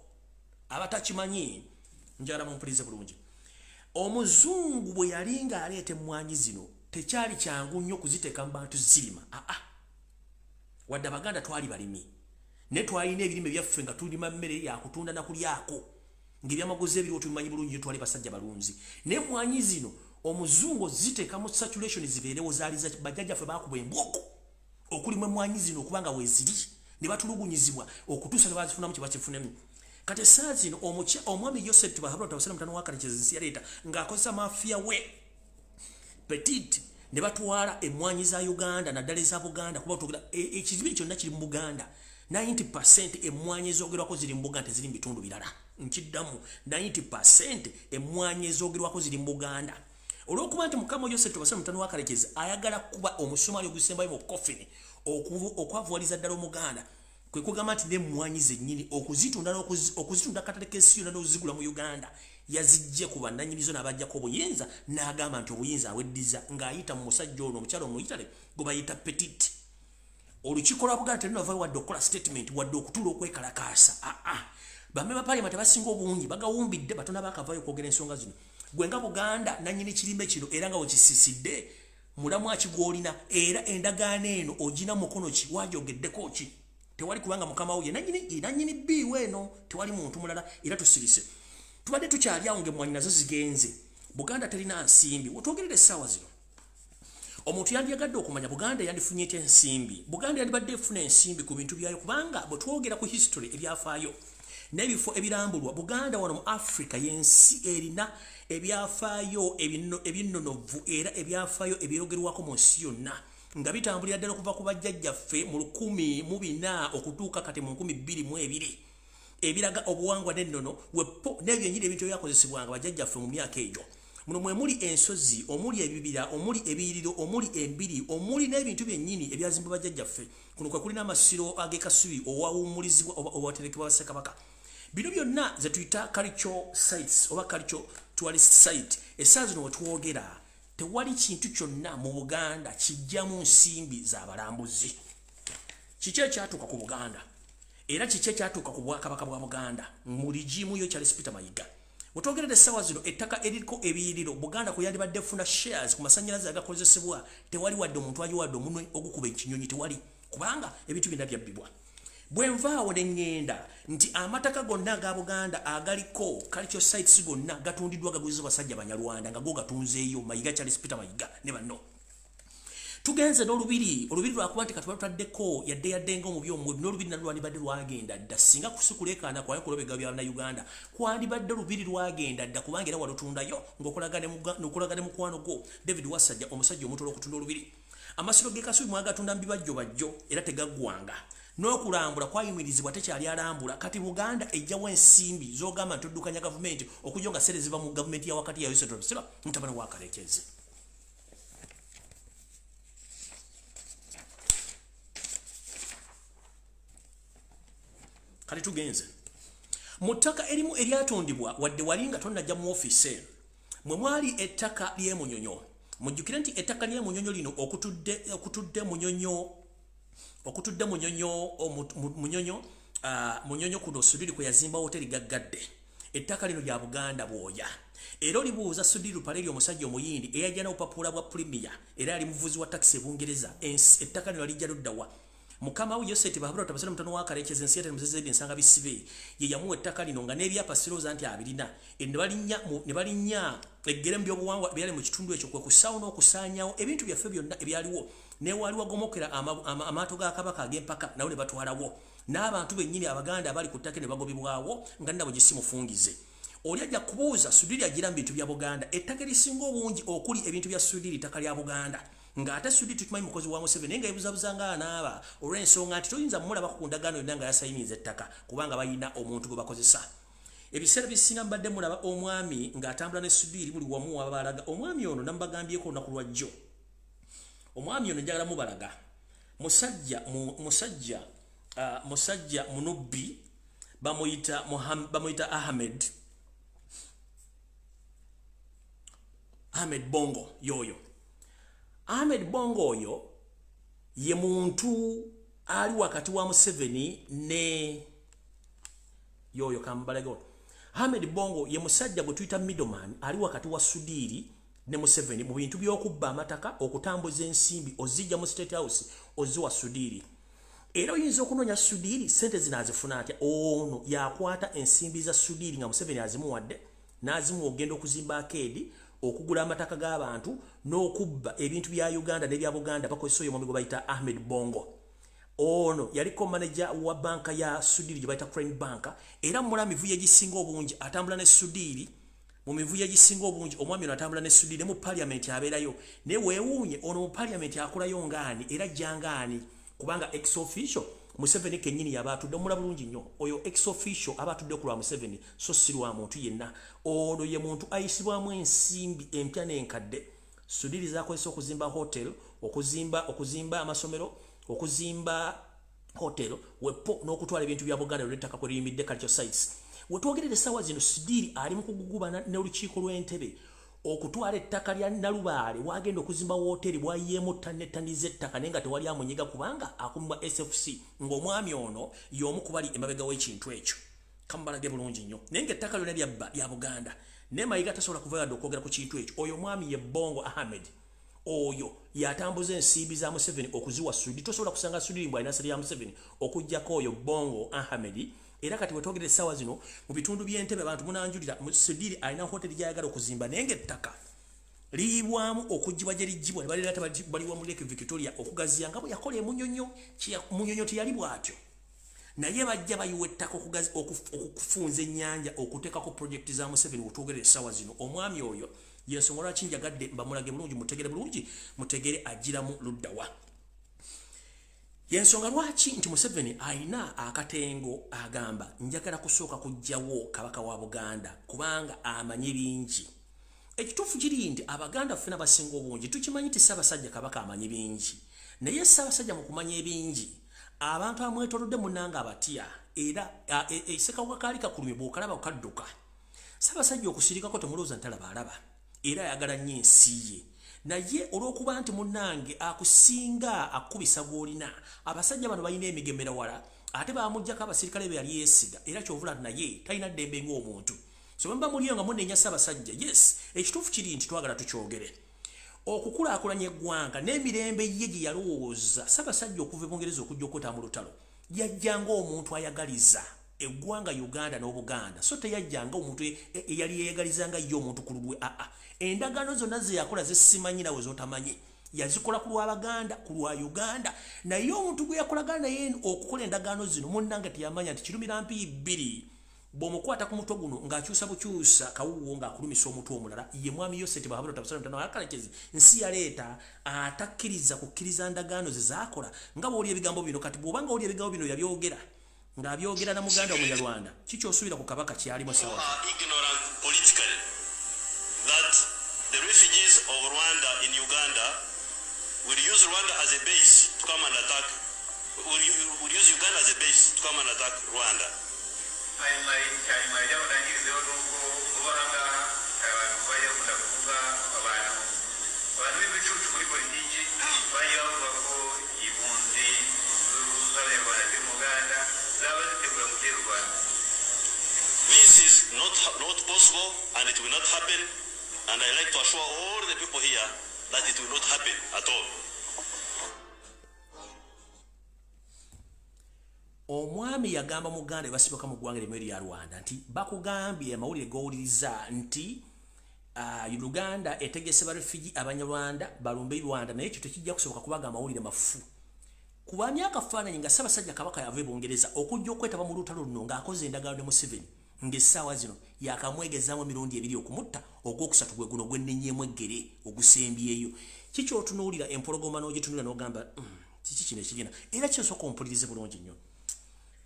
abatakimanyi njagala mumpulirize bulungi omuzungu bwe yali ng'aleeta emmwanyi zino tekyali kyangu nnyo kuziteeka mu bantu zirima wadde Abaganda twali balimi naye twalina ebirime byaffe nga tulima mmere yakutunda nakulyako ng'ebyamaguzi ebiriwo tubimanyi bulungi twali basajja balunzi naye emmwanyi zino omuzungu ziteeka mu saturation zibeerewo zaali bajjajjaffe baakuba embwoko okulimu emmwanyi zino okubanga weeziri ne batulugunyizibwa okutuusa ne bazifunamu kye bakifunemu. Kati essaawa zino omwami Joseph Tibahabula Tabasale mutano wa Kalekezi yaleeta ng'akozesa mafiya we Petit ne batwala emmwanyi za Uganda naddala eza Buganda kuba tugera ekizibu kyonna kiri mu Buganda. 90% emmwanyi ezoogerwako ziri mu Buganda teziri mu bitundu birala. Nkiddamu 90% emmwanyi ezoogerwako ziri mu Buganda. Olw'okuba nti Mukama Joseph Tabasale mutano wa Kalekezi ayagala kuba omusumali ogusembayo mu coffin okwavuwaliza ddala Omuganda. Kwe kugamba nti n'emmwanyi zennyini okuzitunda katale k'esiyona n'ozigula mu Uganda yazijje ku bannannyinizo n'abajjako obuyinza n'agamba nti obuyinza aweddiza ng'ayita mu musajja ono omukyalo omuyitale gwe bayita Petit. Olukiiko lwa Buganda terunnavaayo wadde okukola statement wadde okutuula okwekalakaasa. Bamme ba Parliament abasinga obungi bagawumbidde batono abaakavaayo okwogera ensonga zino. Gwe nga Buganda nannyini kirime kino era nga wekisiisidde mulamwa ki gw'olina era endagaano eno ogina mukono ki waajogeddeko ki. Tewali kubanga mukama wo ye nannyini bbiiwe eno tewali muntu mulala era tusirise. Tubadde tukyali awo ng'emmwanyi nazo zigenze. Buganda terina nsimbi. Wetwogerera essaawa zino. Omuntu yandiyagadde okumanya Buganda yandifunye etya ensimbi. Buganda yandibadde efuna ensimbi ku bintu byayo kubanga bwe twogera ku history ebyafaayo n'ebifo ebirambulwa Buganda wano mu Africa y'ensi erina ebyafaayo ebinnonovu era ebyafaayo ebyogerwako mu nsi yonna nga bitambulira ddala okuva ku bajjajjaffe mu 1400 okutuuka kati mu 2022 ebiraga obuwangwa n'ennono wepo n'ebyo nnyini ebintu ebyakozesebwanga bajjajjaffe mu myaka egyo. Muno mwe muli ensozi, omuli ebibira, omuli ebiyiriro, omuli embiri, omuli n'ebintu byennyini ebyazimba bajjajjaffe. Kuno kwe kulina amasiro ag'ekasubi owawummulizibwa oba owaterekebwa Kabaka. Bino byonna ze tuyita cultural sites oba cultural tourist site. Essaawa zino we twogera tewali kintu kyonna mu Buganda kijjamu nsimbi z'abalambuzi. Kiki ekyatuuka ku Buganda era kiki ekyatuuka ku Bwakabaka bwa Buganda mu ligimu yo Charles Peter Mayiga. Wetwogerera essaawa zino ettaka eriko ebiyiriro Buganda kwe yandibadde efuna shares ku masannyalaze agakozesebwa tewali wadde omuntu ayiwadde omunwe ogukuba ekinyonyi tewali kubanga ebintu byonna byabbibwa. Bwe nvaawo ne ŋŋenda nti amataka gonna aga Buganda agaliko cultural sites gonna gatundiddwa gaguzizibwa basajja Banyarwanda nga go gatunzeeyo Mayiga Charles Peter Mayiga ne banno. Tugenze n'olubiri lwakuba nti katuba tutaddeko yadde ng'omubi omubi n'olubiri nalwo lwandibadde lwagenda dda singa kusikulekaana kwayo kulobega bya Uganda kwandibadde olubiri lwagenda dda kubanga era walutundayo ng'okolaga ne mukwano gwo David Wasajja omusajja omutola okutunda olubiri. Amasiro g'ekasubi mwagatunda mu bibajjo era tegaggwanga. N'okulambula kwayimirizibwa tekyali alambula kati Buganda ejjawo ensimbi z'ogamba nti oddukanya gavumenti okujja nga sere ziva mu gavumenti ya wakati ya Yosef mutabani wa Kalekezi. Kati tugenze mu ttaka erimu eryatundibwa wadde wali nga tonnajja mu ofiise mwe mwali ettaka ly'emunyonyo. Mujjukire nti ettaka ly'emunyonyo lino okutudde munyonyo kuno Sudiri kwe yazimba hoteri gaggadde. Ettaka lino lya Buganda bwoya. Era olibuuza Sudiri Lupaleri omusajja omuyindi eyajja n'obupapula bwa Premier era ali muvuzi wa taxi e Bungereza. Ettaka lino lijja luddawa. Mukama we Joseph Tibahabula Tabasale mutano wa Kalekezi ensi yate muzeze ensanga bisibe ye yamuwa ettaka lino nga n'ebyapa siroza nti abirina ne balinnya eggeremu by'obuwangwa byali mu kitundu ekyo kwe kusaawo n'okusaanyawo ebintu byaffe byonna ebyaliwo newaaliwo gomokera amaato ga Kabaka ag'empaka nawo ne batwalawo n'abantu bennyini Abaganda abali ku ttaka ne bagobebwawo nga nabo gye simufungize. Oli ajja kubuuza Sudiri agira mu bintu bya Buganda ettaka erisinga obungi okuli ebintu bya Sudiri ttaka lya Buganda. Nga ate Sudiri tukimanyi mukozi wa Museveni nga ebuzabuzanga anaaba olw'ensonga nti toyinza mulaba ku ndagaano yonna nga yasayiniza ettaka kubanga bayina omuntu gwe bakozesa. Ebiseera bisinga mbadde mulaba omwami ng'atambula ne Sudiri buli wamu wabalaga. Omwami ono namubagambyeko olunaku lwa jjo. Omwami ono njagala mubalaga musajja munubbi bamuyita Ahmed Bongo yoyo. Ahmed Bongo oyo ye muntu ali wakati wa Museveni ne yoyo kambalego. Ahmed Bongo ye musajja gwe tuyita middleman ali wakati wa Sudiri ne Museveni mu bintu by'okubba amataka okutambuza ensimbi ozijja mu State House oziwa Sudiri. Era oyinza okunoonya Sudiri sente zinazifuna atya ono yakwata ensimbi za Sudiri nga Museveni azimuwadde n'azimu ogenda okuzimba akeedi okugula amataka g'abantu n'okubba ebintu bya Uganda n'ebya Buganda bakozesa oyo omwami gwe bayita Ahmed Bongo. ono yaliko manager wa banka ya Sudiri gye bayita Crane Bank era mula mivuye gisinga obungi atambula ne Sudiri mu mivuye gisinga obungi omwami ono atambula ne Sudiri mu parliament abeerayo ne weewuunye ono mu parliament akolayo ngaani era jangani kubanga ex official Museveni kenyini yabatudde mula bulungi nnyo oyo ex official abatudde ku lwa Museveni so sirwa muntu yenna ono ye muntu ayisibwamu ensimbi empya n'enkadde Sudiri zakozesa okuzimba hotel okuzimba amasomero okuzimba hotel wepo n'okutwala ebintu bya Buganda lw'ettaka kwe liyimidde culture sites wetwogerere sawa zino Sudiri ali mu kugugubana n'olukiiko lw'entebe okutwala ettaka lya Nalubaale wagenda okuzimba hotel bwayemu ttane z'ettaka nenga tewali amunyiga kubanga akumba SFC ng'omwami ono y'omu ku bali emabega w'ekintu ekyo kambalage bulungi nnyo nenga ettaka lyonna lya Buganda ne Mayiga tasobola kuva yadde okwogera ku kintu ekyo oyo mwami ye Bongo Ahmed oyo yatambuza ensimbi za Museveni okuziwa Sudiri tosobola kusanga Sudiri mbwa ina seri ya Museveni okujjako oyo Bongo Ahmed era kati wetwogere sawa zino mu bitundu by'entebe abantu munanjulira Sudiri alina hoteli gyayagala okuzimba nenge ettaka liibwamu okujjibwa gye lijjibwa ne balirata baliwa mu Lake Victoria okugaziya nga bwe yakola Munyonyo teyali bw'atyo naye bajja bayiwa ettaka okufunza ennyanja okuteekako projekiti za Museveni wetwogerere sawa zino omwami oyo yensonga lwaki njagadde mbamulage bulungi mutegere agiramu luddawa yensonga lwaki nti Museveni alina akatengo agamba njagala kusooka kujjawo kabaka wa Buganda kubanga amanyi bingi ekituufu kiri nti Abaganda ffena basinga obungi tukimanyi ti Ssaabasajja kabaka amanyi bingi naye Ssaabasajja mu kumanya ebingi abantu amwetolodde munnanga abatya era ekiseka kaali kakulumye bw'okalaba okadduka Ssaabasajja okusirikako temulowooza ntalaba alaba era ayagala nnyo ensi ye naye olw'okuba nti munnange akusinga akubisa gw'olina abasajja bano balina emigemera wala ate bamuggyako abasirikale be yali yeesiga era kyovula naye talina ddembe ng'omuntu so bwe muba muliyo nga munneenya Ssaabasajja yes ekituufu kiri nti twagala tukyogere okukulaakulanya eggwanga n'emirembe ye gye yalowooza Ssaabasajja okuva e Bungereza okujja okwetaba mu lutalo yajjanga omuntu ayagaliza eggwanga Uganda n'Obuganda so teyajjanga omuntu eyali yeeyagalizanga ye omuntu ku lulwe endagaano zonna ze yakola zesimanyi nawe zotamanyi yazikola ku lw'Abaganda ku lwa Uganda naye omuntu gwe yakolagana naye okukola endagaano zino munnanga teyamanya nti kirumira mpi bbiri bw'omukwata ku mutwe guno ng'akyusa bukyusa kawuwo ng'akulumisa omutwe omulala ye mwami Yoseti Bahabula tabusalomutano akalekezi nsi yaleeta atakkiriza kukkiriza ndagaano ze zaakola nga bw'oli ebigambo bino kati bw'obanga oli ebigambo bino yabyogera ng'abyogera na Muganda Omunyarwanda kiki osuubira ku Kabaka kyalimu sawa ignorant politically that the refugees of Rwanda in Uganda will use Rwanda as a base to come and attack will use Uganda as a base to come and attack Rwanda. This is not possible and it will not happen, and I like to assure all the people here that it will not happen at all. Omwami yagamba Muganda basibuka mu ggwanga ly'emmwe lya Rwanda nti bakugambye amawulire g'owuliriza nti Uganda etegese barefugee Abanyarwanda balumbe Rwanda naye ekyo tekijja kusoboka kubaga amawulire mafu kuba myaka faananyi nga Ssaabasajja Kabaka yava e Bungereza okujja okwetaba mu lutalo luno ng'akoze endagaano ne Museveni ng'essaawa zino yakamwegezaamu emirundi ebiri okumutta ogwokusatu gwe guno gwennenyeemu eggere ogusembyeyo kiki otunuulira empologoma n'ogitunuulira n'ogamba kiki kino ekigenda era kyosooka ompulirize bulungi nnyo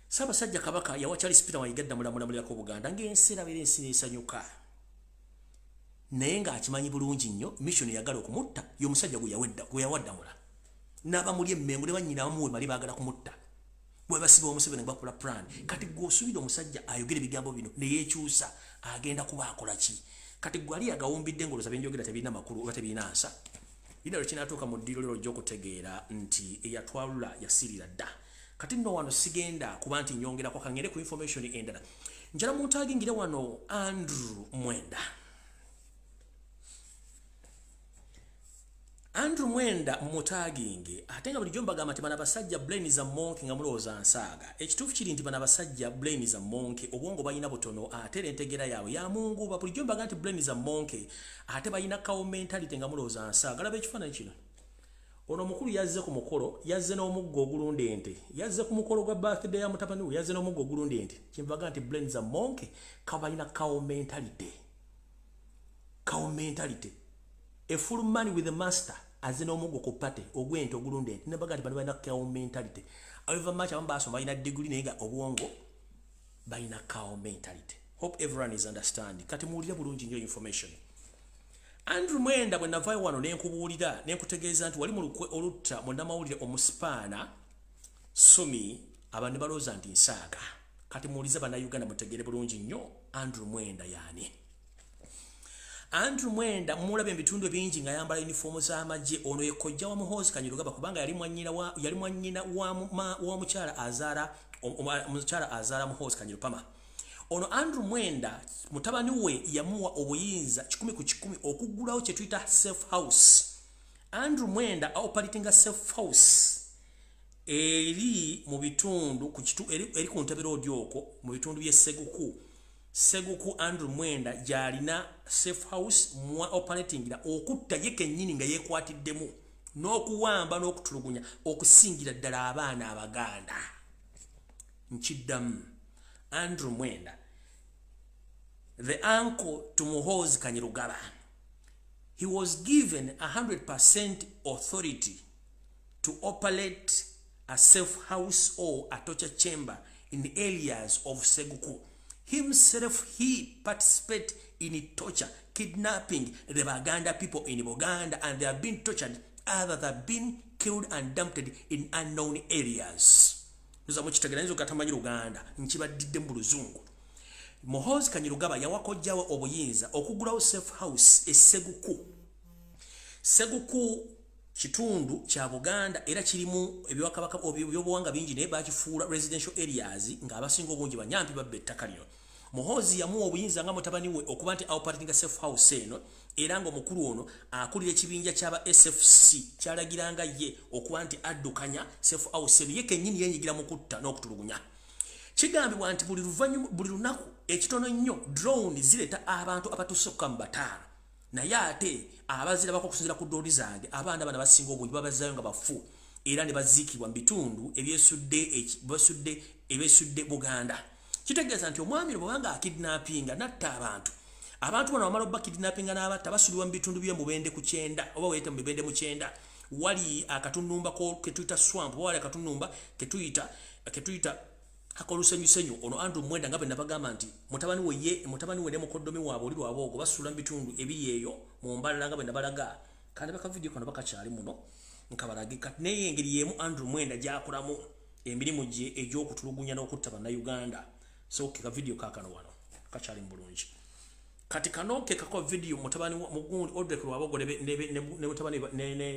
Ssaabasajja Kabaka yawakyali Sipiina Mayiga mulamulirako Buganda ng'ensi erabeera ensi n'esanyuka naye ng'akimanyi bulungi nnyo mission yagala okumutta y'omusajja gwe yawaddamula n'abamuli emmengo ne bannyina abamuwe mali baagala kumutta bwe basiba Museveni ne bakola plan kati gw'osuubira omusajja ayogera ebigambo bino ne yeekyusa agenda kuba akola ki kati gwe ali agawumbidde ngoloza byenjogera tebirina makulu oba tebirina nsa lino lwekinatuuka mu ddiiro lero gy'okutegeera nti eyatwalula yasirira dda kati nno wano sigenda kuba nti nyongerako kangende ku information endala njala muntagingire wano Andrew Mwenda mutaginge ate nga bulijjo mbagamba nti bana basajja brain za monke nga mulowooza nsaaga ekituufu kiri nti bana basajja brain za monke obwongo balina butono ate entegera yaabwe ya mungu bulijjo mbaga nti brain za monke ate balina kawo mentality nga mulowooza nsaaga laba ekifaananyi kino ono mukulu yazze ku mukolo yazze n'omuggo ogulunda ente yazze ku mukolo gwa birthday ya mutabani we yazze n'omuggo ogulunda ente kimbaga nti brains a monkey kabalina cow mentality a full man with a master azze n'omuggo ku pate ogwente ogulunda ente nembaga nti bano balina cow mentality however much abamba basoma balina degree naye nga obwongo balina cow mentality. Hope everyone is understanding. Kati muwulira bulungi nnyo information. Andrew Mwenda bwe navaayo wano nenkubuulira nenkutegeeza nti wali mu lukwe olutta mu nnamawulire omusipaana Sumi abantu balooza nti nsaaga. Kati muwulize bannayuganda mutegeere bulungi nnyo Andrew Mwenda yaani. Andrew Mwenda mulabe ebitundu bingi nga yambala uniform z'amagye ono ye kojja wa Muhoozi Kanyirugaba kubanga yali mwannyina wa mukyala azaala Muhoozi Kanyirupama. Ono Andrew Mwenda mutabani we yamuwa obuyinza 10 ku 10 okuggulawo kye tuyita safe house. Andrew Mwenda operating safe house eri mu bitundu eri ku Ntebe Road okwo mu bitundu bye Seguku Andrew Mwenda jalina safe house mwa operating la okutta yeke nnyini nga yekwatiddemu n'okuwamba n'okutulugunya okusingira ddala abaana abaganda. Nchiddamu Andrew Mwenda, the uncle to Muhoozi Kanyirugaba. He was given 100% authority to operate a safe house or a torture chamber in the areas of Seguku. Himself, he participated in torture, kidnapping the Baganda people in Uganda, and they have been tortured, others have been killed and dumped in unknown areas. Muzamuchitegeranyizo katamanyi Uganda nkibadidde mu luzungu. Muhoozi Kanyirugaba yawakojjawo obuyinza okugulawo safe house Seguku kitundu kya Buganda era kirimu eby'Kabaka ebyobuwanga bingi naye bakifuula residential areas nga abasinga obungi banyampi babbe ettaka lino. Muhoozi yamuwa obuyinza nga mutabani we okuba nti operating safe house eno era nga omukulu ono akulira ekibinja ky'aba SFC kyalagiranga ye okuba nti addukanya safe house eno ye kennyini yenyigira mu kutta n'okutulugunya. Kigambibwa nti buli lunaku ekitono nnyo drone zireeta abantu abatuuka mu 5 naye ate abazirabako okusinziira ku dooli zange abaana bana basinga obungi babazaayo nga bafu era ne baziikibwa mu bitundu ebyesudde Buganda. Kitegeeza nti omwami bwanga akidnappinga natta abantu bano bamala obba kidnappinga n'abatta basulibwa mu bitundu bye Mubende ku 9 oba weyite mu Mubende mu 9 wali akatunumba ke tuyita swamp wali akatunumba ke tuyita akolusenyu ono Andrew Mwenda nga bwe nabagamba nti mutabani we ne mukoddomi waabwe oli lwaboogo basula mu bitundu ebiri eyo mu mbalala nga bwe nabalaga kandi baka video kano bakakyali muno nkabalagika naye engeri yemu Andrew Mwenda gyakolamu emirimu gye egy'okutulugunya n'okutta bannayuganda. So kika video kakano wano kakyali mu bulungi. Kati kano kekako video mutabani mugundi Odrek lwaboogo ne mutabani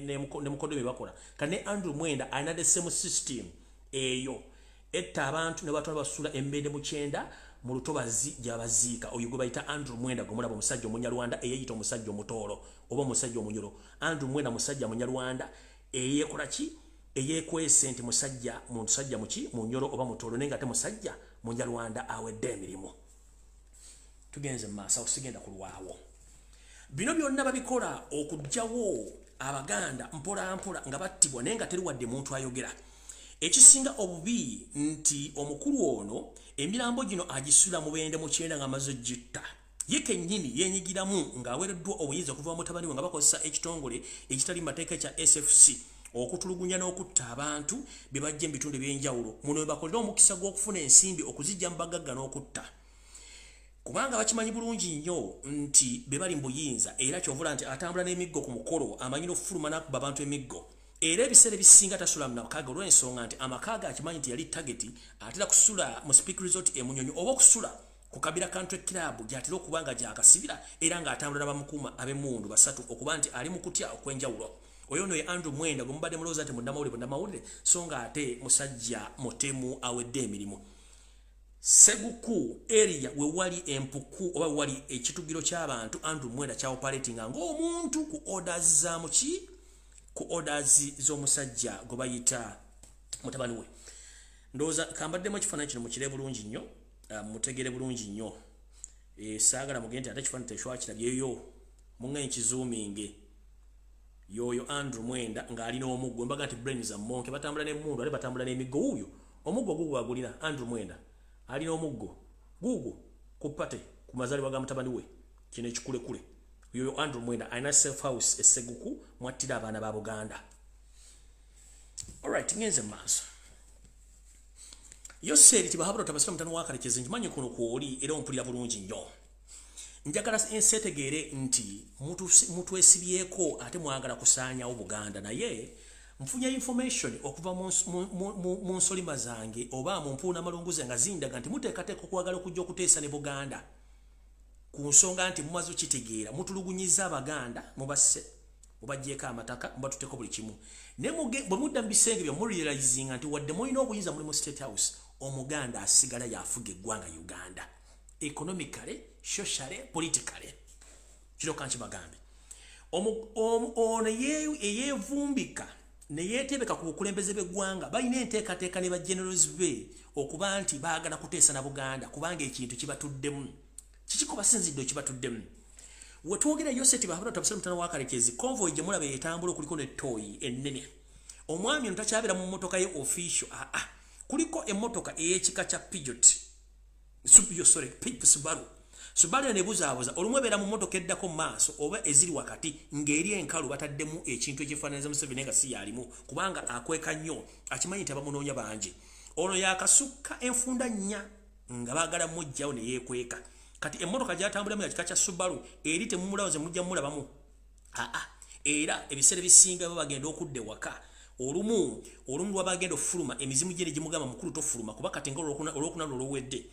ne mukoddomi bakola kane Andrew Mwenda alina the same system eyo etta abantu ne batwala basula embende mu 9 mu lutobazi gyabaziika oyo gwe bayita Andrew Mwenda gomulaba omusajja omunyarwanda eyeyita omusajja omutoolo oba omusajja omunyoro. Andrew Mwenda musajja munyarwanda eyekola ki eyekwese nti musajja muki munyoro oba mutoolo nenga ate musajja munyarwanda awedde emirimu. Tugenze maaso osigenda kulwawo bino byonna babikola okujjawo abaganda mpola nga battibwa nenga teri wadde muntu ayogera. Ekisinga obubi nti omukulu ono emirambo gino agisula Mubende mu 9 nga amaze gitta ye kennyini yenyigiramu ng'aweereddwa obuyinza okuva mu mutabani we nga bakozesa ekitongole ekitali mateeka kya SFC okutulugunya n'okutta abantu be bajja mu bitundu by'enjawulo muno bakolera omukisa gw'okufuna ensimbi okuzijja mu bagagga n'okutta kubanga bakimanyi bulungi nnyo nti be bali mu buyinza era kyovula nti atambula n'emiggo ku mukolo amanyi n'okufuluma n'akuba abantu emiggo era ebiseera ebisinga tasula mu makaga olw'ensonga nti amakaga akimanyi nti yali targeti atera kusula mu Speak Resort e Munyonyo oba okusula ku Kabira Country Club gy'atera okuba nga gyakasibira era ng'atambula n'abamukuuma ab'emmundu 3 okuba nti ali mu kutya okw'enjawulo. Oyo no ye Andrew Mwenda gwe mubadde mulowooza nti munnamawulire so nga ate musajja mutemu awedde emirimu. Seguku area we wali empuku oba wali ekitugiro ky'abantu Andrew Mwenda kya operatinga ng'omuntu ku orders za muki ku orders z'omusajja gwe bayita mutabani we. Ndowooza kambaddemu ekifaananyi kino mukire bulungi nnyo mutegere bulungi nnyo saagala mugende ate ekifaananyi teshwakirabyeyo muŋŋenyi kizoominge yoyo Andrew Mwenda ngali no omuggo mbaga ati brain za monke batambula ne mundu ali batambula ne migo huyo omuggo gugu agulira Andrew Mwenda ali no omuggo gugu kupate kumazali waga mutabani we kine chikule kule yoyo Andrew Mwenda aina safe house eseguku mwatira abana ba Buganda. Alright, ngenze maso yo seri tibahabura tabasira mutano wakarekeze njimanye kuno kuoli era ompulira bulungi nnyo. Njagala ensetegere nti mutu esibyeko ate mwagala kusanya Buganda naye mfunya information okuva mu nsolima zange oba mu mpuna malunguze nga zindaga nti mutekateko kwagala okujja okuteesa ne Buganda ku nsonga nti mumaze kitegeera mutulugunyiza Abaganda mubasse mubajjeko amataka mubatuteko buli kimu ne bwe mudda mbisenge byo realizing nti wadde mulina obuyinza muri mu State House Omuganda asigala yafuga eggwanga Uganda economically, socially, politically. Kiro kanchi bagambe. Ono yevumbika ne yetebeka ku bukulembeze b'eggwanga balina enteekateeka ne ba generals be okuba nti baagala kuteesa na Buganda kubanga ekintu kibatuddemu. Kikiko basinzidde kibatuddemu. Wetwogera Yoseti bahabura tabasira mutano wakarekezi convoy gye mulabe etambula kuliko ne toy ennene. Omwami ono takyabera mu mmotoka ye official kuliko emmotoka ey'ekika kya Peugeot. Subaru ne buzaabuza olumwe beera mu mmotoka eddako maaso oba eziri wakati ng'eri enkalu bataddemu ekintu ekifaananiza Museveni nga si yalimu kubanga akweka nnyo akimanyi nti abamunoonya bangi. Ono yakasukka enfunda nnya nga baagala mujjawo ne yeekweka. Kati emmotoka gy'atambulamu ya kika kya Subaru eri temumulawoze mujja mulabamu. Era ebiseera bisinga bagenda okudda ewaka. Olumu lwabagenda ofuluma emizimu gyene gimugamba mukulu tofuluma kuba kati nga olwokuna lw'olowedde.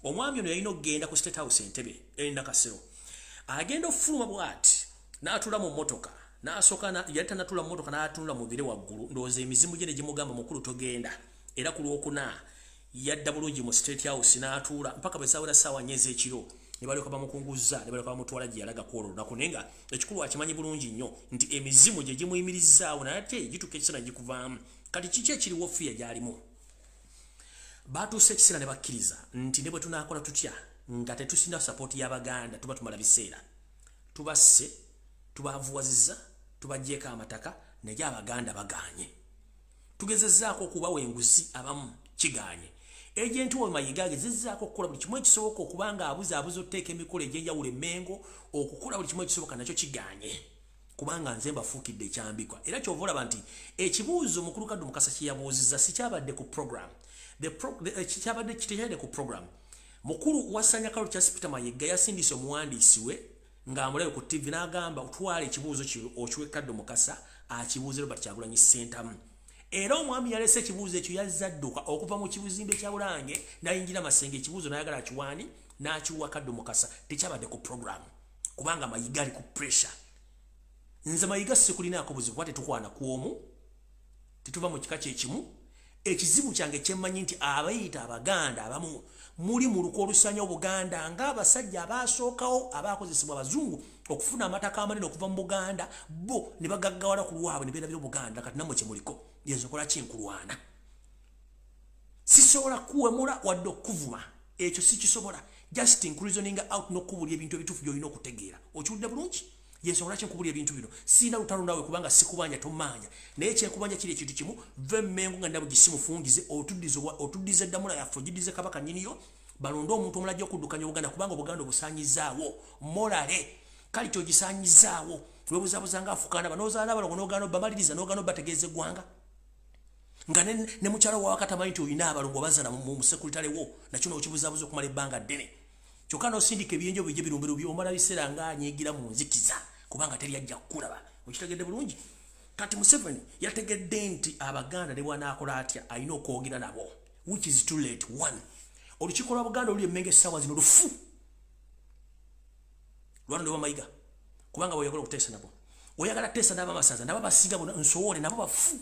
Omwami ono yalina okugenda ku State House Entebbe Nakasero. Agenda ofuluma bw'ati n'atula mu mmotoka n'asooka yali tanatula mu mmotoka n'atunula mu bire waggulu ndowooza emizimu gyene gimugamba mukulu togenda. Era ku lwokuna yadda bulungi mu State House n'atuula mpaka bwe saawera ssaawa nnya ez'ekiro ne balyoka bamukunguzza ne balyoka bamutwala gye yalaga ku olwo lunaku naye nga ekikulu akimanyi bulungi nnyo nti emizimu gye gimuyimirizzaawo naye ate gituuka ekiseera gikuvaamu. Kati kiki ekiriwo fiya gy'alimu? Batuuse ekiseera ne bakkiriza nti ne bwe tunaakola tutya nga tetusina sapoti y'Abaganda tuba tumala biseera tubasse tubaavuwazizza tubaggyeko amataka naye Abaganda bagaanye. Tugezezzaako okubawa enguzi abamu kigaanye. Agenti wa Mayiga gezezzaako okukola buli kimu ekisoboka okubanga abuzaabuza otteeka emikolo egy'enjawulo emmengo okukola buli kimu ekisoboka nakyo kigaanye kubanga nze mbafuukidde ekyambikwa. Era kyova olaba nti ekibuuzo mukulu Kaddu Mukasa kye yabuuzizza sikyabadde ku program. Kikyabadde kitekyabadde ku program. Mukulu wasanya Kalo kya Peter Mayiga yasindise omuwandiisi we ng'amulabe ku TV n'agamba otwala ekibuuzo kyo okiwe Kaddu Mukasa akibuuze Robert Kyagulanyi Ssentamu. Era omwami yalese ekibuuzo ekyo yazadduka okuva mu kibuzimbe kya Bulange n'ayingira Masenge ekibuuzo n'ayagala akiwaani n'akiwa Kaddu Mukasa tekyabadde ku program kubanga Mayiga ali ku pressure. Nze Mayiga sikulinaako buzibu kuba tetukwana kwomu tetuva mu kika kyekimu. Ekizibu kyange kyemmanyi nti abayita Abaganda abamu muli mu luko olusanya Obuganda ng'abasajja abaasookawo abaakozesebwa Abazungu okufuna amataka amanene okuva mu Buganda bo ne bagaggawala ku lwabwe ne beerabira Buganda kati nammwe kye muliko yensokola kinkulwana. Sisobola kuwemula wadde okuvuma ekyo sikisobola just inclusioning out n'okubulya ebintu ebituufu by'olina okutegeera. Okiwulidde bulungi? Yensobola kinkubulya ebintu bino sina lutalo naawe kubanga sikubanja tomaanya naye kyenkubanja kiri ekintu kimu ve mmengo nga ndabo gisimufungize otuddize Ddamula yaffe ogiddize Kabaka nnyiniyo balonde omuntu omulajja okuddukanya Obuganda kubanga Obuganda obusaanyizaawo morale kali kyogisaanyizaawo lwebuzaabuza nga Afukana banoozaala balongo n'ogaana obbamaliriza n'ogaana obbategeeza eggwanga nga ne mukyala wawakatamanyi nti olina abalongo bazana mu sekuritale wo nakyo n'okibuzaabuza okumala ebbanga ddene. Kyokka n'osindika ebyenjo bijje birumbiro by'omala biseera ng'anyiigira mu nzikiza kubanga teri ajja kukulaba. Okitegedde bulungi? Kati Museveni yategedde nti Abaganda ne bwanaakola atya alina okwogera nabo which is too late. One, olukiiko lwa Buganda oluli emmenge essaawa zino lufu lwalondebwa Mayiga kubanga bw'oyagala okuteesa nabo oyagala teesa n'abamasaza nabo basinga nsowole nabo bafu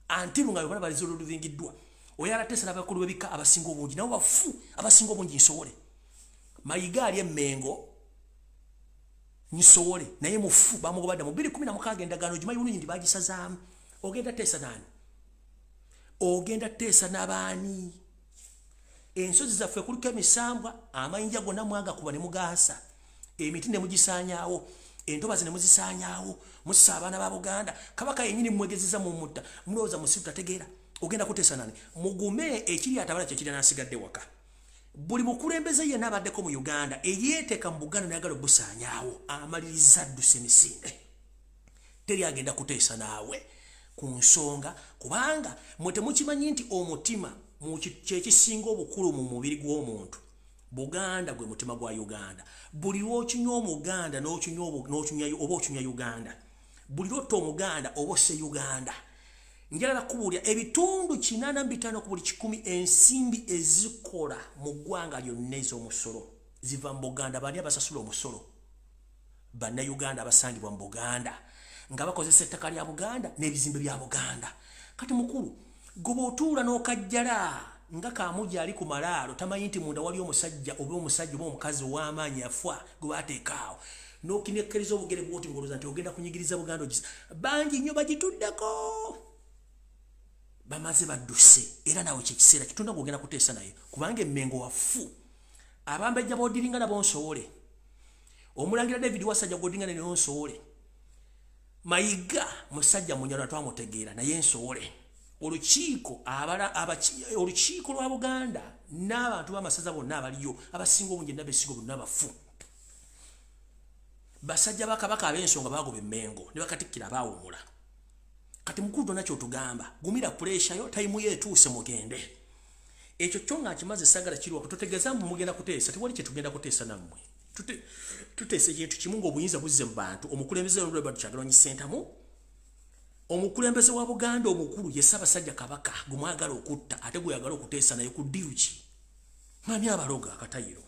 antiru nga bwe balizo oluvingiddwa oyagala teesa n'abakulu b'ebika abasinga obungi nabo bafu abasinga obungi nsowole. Mayiga ali emmengo nsowole naye mufu bamugobadde mu 2016 endagaano gimanyi bulungi nti bagisazaamu. Ogenda teesa nani? Ogenda teesa n'abaani? Ensozi zaffe kuliko emisambwa amayinja gonna mwagakuba ne mugaasa emiti ne mugisaanyaawo entobazi ne muzisaanyaawo mussa abaana ba Buganda Kabaka yennyini mwegezeza mu mutta mulowooza musiru tategeera ogenda kuteesa nani mugume ekiri atabala kye kiri n'asigadde waka buli mukulembeze yenna abaddeko mu Uganda eyeeteeka mu Buganda n'ayagala obusaanyaawo amaliriza adduse emisinde teri agenda kuteesa naawe ku nsonga kubanga mwe temukimanyi nti omutima kyekisinga obukulu mu mubiri gw'omuntu Buganda gwe mutima gwa Uganda buli lw'okinywa Omuganda oba okinywa Uganda buli lw'otta Omuganda oba osse Uganda njagala kubuulira ebitundu 85 ku buli 100 ensimbi ezikola mu ggwanga lyonna ez'omusolo ziva mu Buganda bani abasasula omusolo bannayuganda abasangibwa mu Buganda nga bakozesa ettaka lya Buganda n'ebizimbe bya Buganda kati mukulu goba otuula n'okajjala nga Kamuja ali ku malaalo tamanyi nti munda wali omusajja oba omukazi ow'amaanyi yafa gwe baateekaawo n'okinekkiriza obugere bw'oti ngoloza nti ogenda kunyigiriza Buganda bangi nnyo bagituddeko bamaze badduse era nawe kyekiseera kitunda ng'ogenda kuteesa naye kubanga emmengo wafu abambejja boodiringa nabo nsowole omulangira David Wasajja goodinga ne nsowole Mayiga musajja munyalo twamutegeera naye nsowole olukiiko olukiiko lwa Buganda n'abantu b'amasaza bonna abaliyo abasinga obungi n'abeesigo bonna abafu basajja ba Kabaka ab'ensonga bagoba emmengo ne bakatikkira baawumula kati mukulu nakyo tugamba gumira pressure yo time yetuuse mugende ekyo kyonga kimaze sagala kirwa kutotegeza mu mugenda kuteesa tiwali kye tugenda kuteesa nammwe tuteese kintu kimu ng'obuyinza buzze mu bantu omukulembeze wa Robert Kyagulanyi Ssentamu omukulembeze wa Buganda omukulu ye Ssaabasajja Kabaka gumwagala okutta ate gweyagala okuteesa naye ku ddiru ki mwami abaloga akatayiro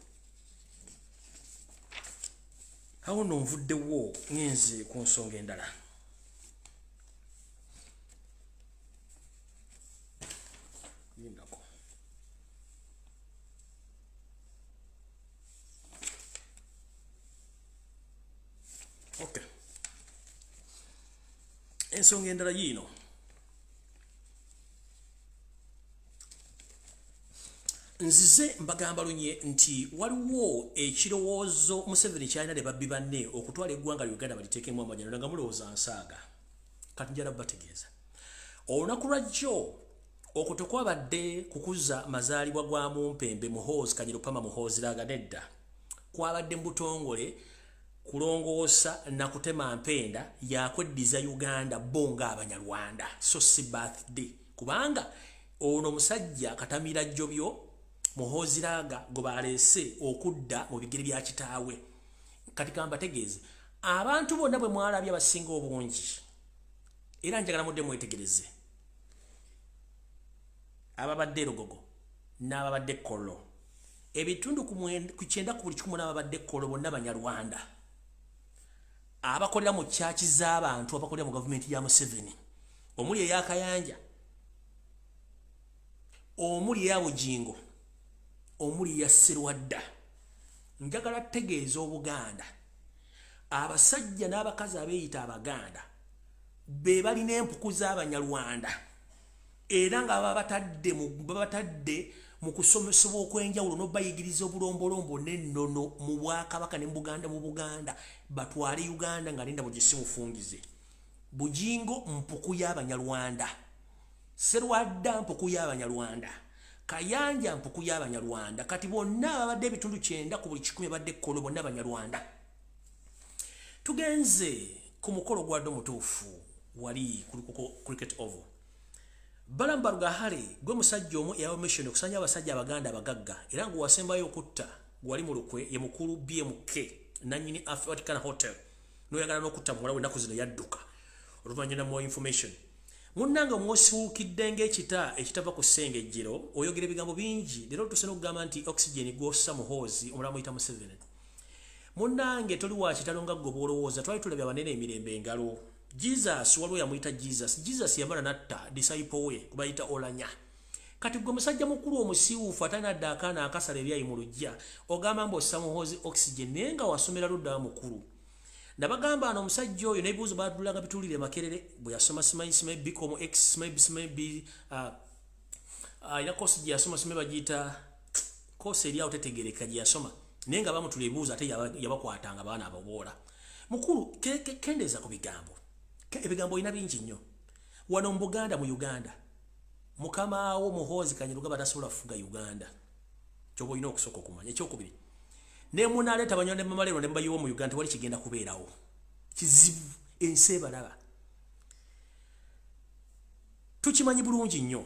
awo nno nvuddewo ngenze ku nsonga endala okay ensonga endala yino nzize mbagamba lunye nti waliwo ekirowoozo Museveni kyalina ne babbi banne okutwala eggwanga lya Uganda baliteekemu amajjano nga mulowooza nsaaga kati njala bategeeza olunaku lwajjo okwo tekwabadde kukuza mazaalibwa gwa Mumpembe Muhoozi Kanyirupama Muhoozi Laaga nedda kwabadde mu butongole kulongoosa na kutema mpenda yakweddiza Uganda bonga Abanyarwanda so si birthday kubanga ono musajja katamira jjobyo Muhoozi Laaga go baleese okudda mu bigere bya kitaawe kati kamba tegeeze abantu bonna bwe mwalabye abasinga obungi era njagala mudde mwetegereze ababadde Lugogo n'ababadde Kollo ebitundu ku 9 ku buli 10 n'ababadde Kollo bonna Banyarwanda abakolera mu church z'abantu abakolera mu government ya Museveni omuli eyakayanja omuli ya Bujingo omuli ya Serwadda njagala tegeeza Obuganda abasajja n'abakazi abeeyita Abaganda be balina empuku z'Abanyarwanda era nga babatadde mu kusomesebwa okwenjawulo n'obayigiriza obulombolombo n'ennono mu Bwakabaka ne mu Buganda batwale Uganda nga linda bugisimufungize Bujingo mpuku y'Abanyarwanda Serwadda mpuku y'Abanyarwanda Kayanja mpuku y'Abanyarwanda kati bonna babadde ebitundu 9 ku buli 10 badde Kollo bonna Abanyarwanda tugenze ku mukolo gwadde mutuufu wali ku cricket oval Balamba Rugahale gwe musajja omu eyawa mission okusanya abasajja Abaganda abagagga era ngo wasembayo okutta gwali mu lukwe ye mukulu BMK nanyini African Hotel noyagala n'okutta muwala we naku zino yadduka oluvanyuma mu information munnanga mwosiwukidde ng'ekita ekitava ku ssengejjero oyogera ebigambo bingi leero tusena okugamba nti oxygen gwossa Muhoozi omulamu yita Museveni munnange toli wa kitalo nga gwe bwolowooza twali tulabye abanene emirembe engalo Jesus waliwo yamuyita Jesus yamala natta disciple we kubayita Olanya kati gwe musajja mukulu omusiiwuufu atanadde akaana akasala ebyayi mu lujja ogamba mbossa Muhoozi oxygen naye nga wasomera ludda mukulu nabagamba ano omusajja oyo n'ebibuuzo baadulanga bituulire Makerere bwe yasoma simanyi Bicom X simanyi ina kosi gye yasoma simanyi bagiyita kosi eri awo tetegereka gye yasoma naye nga bamutula ebibuuzo ate yabakwatanga abaana ababoola mukulu kendeza ku bigambo ebigambo ina bingi nnyo wano mu Buganda mu Uganda mukama wo Muhoozi Kanyiruga batasobola kufuga Uganda kyobo ina okusooka okumanya ekyokubiri ne munaleeta banyone Muliro ne mbayiwo mu Uganda wali kigenda kubeerawo kizibu ensi ebalaba tukimanyi bulungi nnyo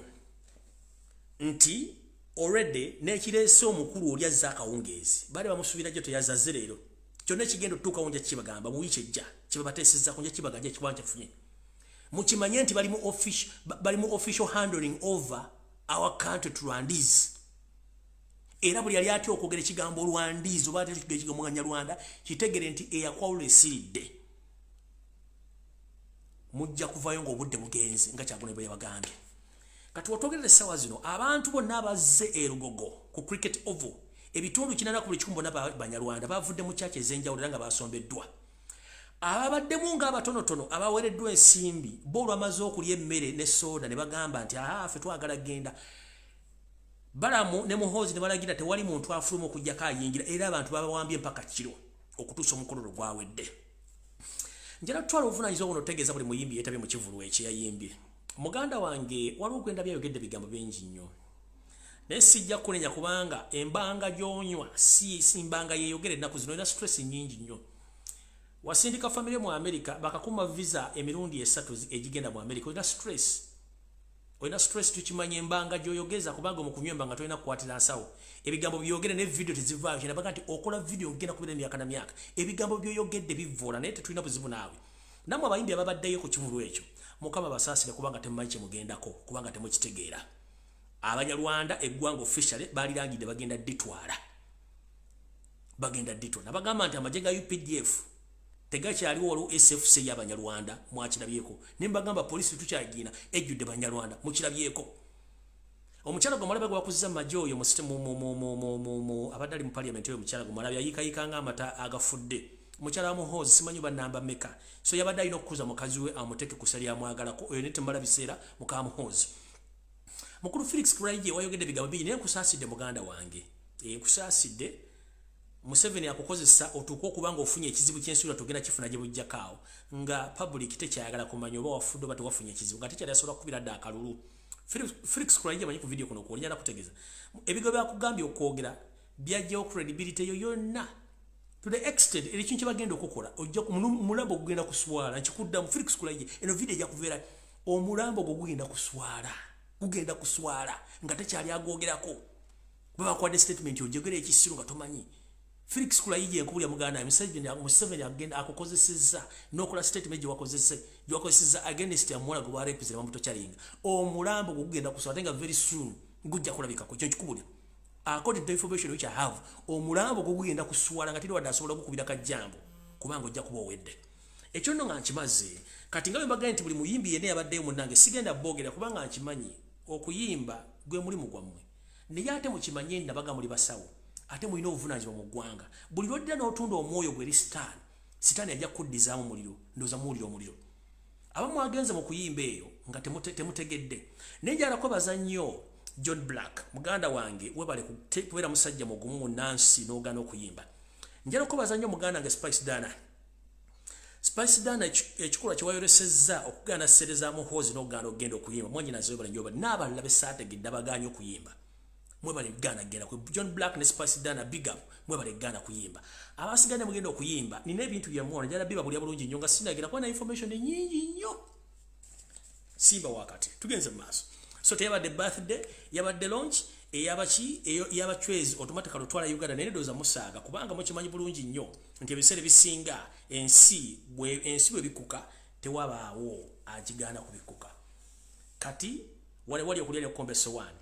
nti already nekireese omukulu oli azza akawungeezi bali bamusuubira gye teyazazze leero kyonna ekigenda otuuka wonja kibagamba mu wiiki ejja kibabateesezza kunja kibaganja ekibanja kifunye mukimanye nti bali mu official handling over our country to Rwandese era buli yali atya okwogera ekigambo Rwandese oba atya ekigambo Rwanda kitegere nti eyakwawula esiridde mujja kuvayo ng'obudde bugenze nga Kyagulanyi bwe yabagambye kati wotwogerera essaawa zino abantu bonna abazze erugogo ku cricket oval ebitundu 80 n'Abanyarwanda bavudde mu kyaki ez'enjawulo era nga basombeddwa ababaddemu ng'abatonotono abaweereddwa ensimbi bo olwamaze okulya emmere ne soda ne bagamba nti ffe twagala genda Balamu ne Muhoozi ne balagira tewali muntu afuluma okujjako ayingira era abantu babawambye mpaka kiro okutuusa omukololo gwawedde njala tutwala obuvunaanyizibwa buno otegeeza buli muyimbi yeetabye mu kivulu ekyeyayimbye muganda wange waliwo gwenda byayogedde bigambo bingi nnyo naye sijja kunenya kubanga embanga gy'onywa si mbanga yeeyogera ennaku zino erina stress nnyingi nnyo wasindika famire mu America bakakuma visa emirundi 3 egigenda mu America olina stress tukimanye embanga gy'oyogeza kubanga mu kunywa embanga tolina kukwatira nsawo ebigambo byogere ne video tezivaayo kinabaga nti okola video ngenda kubeera emyaka na myaka ebigambo by'oyogedde bivoola naye tetulina buzibu naawe namwe abayimbi ababaddeyo ku kivulu ekyo mukama basaasire kubanga temumanyi kyemugendako kubanga temukitegeera Abanyarwanda eggwanga officially balirangidde bagenda ditwala nabagamba nti amagye ga UPDF tegakyaliwo waliwo SFC y'Abanyarwanda mwakirabyeko nembagamba polisi tukyagina ejjudde Banyarwanda mukirabyeko omukyala gomalabe gwakuzza majjo oyo abadde ali mu parliament oyo omukyala gomalabe yayikayikanga amata agafudde omukyala wa Muhoozi simanyi banamba meka so yabadde alina okukuza mukazi we amuteke kusali amwagalako oyo netemala biseera muka Muhoozi mukulu Felix Kuraije wayogedde bigambo bingi naye nkusaasidde muganda wange nkusaasidde Museveni akukozesa otuuka okubanga ofunye ekizibu ky'ensuula togenda kifuna gye bujjakaawo nga public tekyayagala kumanya oba wafudde oba tewafunye ekizibu nga tekyali asobola kubira dda akalulu Felix Kuraije manyi ku video kuno kuolyana kutegeeza ebigo byakugambye okwogera byajjawo credibility yo yonna to the extent eri kintu kyebagenda okukola ojja mulambo gugenda kuswala nkikuddamu Felix Kuraije eno video ejja kubeera omulambo gugenda kuswala nga tekyali agwogerako babakwadde statement ojjogera ekisiru nga tomanyi Felix Kuraije enkubulya muganda Museveni agenda akukozesezza n'okola statement gyewakozesezza against amuwala gwe barepresent Mabuto Kyalinga omulambo gugenda kuswala nga very soon gujja kulabikako kyo nkikubulya according to the information which I have omulambo gugenda kuswala nga tiri wadde asobola kukubira kajjambo kubanga ojja kuba owedde ekyo nno nga nkimaze kati nga bwe nti buli muyimbi yenna yabaddeyo munnange sigenda boogera kubanga nkimanyi okuyimba gwe mulimu gwammwe naye ate mukimanye nabaga muli basawo ate mulina obuvunaanyizibwa mu ggwanga buli lwodda n'otunda omwoyo gw'eri sitaani ajja kuddizaamu muliro ndowooza muwulira omuliro abamu agenze mu kuyimba eyo nga temutegedde naye njala kwebaza nnyo John Black muganda wange webale kubeera musajja mugumu mu Nansi n'ogaana okuyimba njala kwebaza nnyo muganda wange Spice Dana ekikolwa kyewayolesezza okugaana ssere za Muhoozi n'ogaana okugenda okuyimba mwanyinaze webale nnyo n'abalala besaategedde abagaanye okuyimba mwebale Ghana genda ku John Black ne Spice Dana big up mwebale Ghana kuyimba abasigadde mugenda okuyimba nina ebintu byamuona njala biba buli bulungi nnyo nga sinagira kuba na information nyingi nnyo simba wakati tugenze mu maaso so teyabadde birthday yabadde launch eyabachwezi automatically otwala Uganda naye ndowooza musaaga kubanga mukimanyi bulungi nnyo nti ebiseera bisinga ensi bwe bikuka tewabaawo agigaana kubikuka kati wali okulya ekkombe sowaani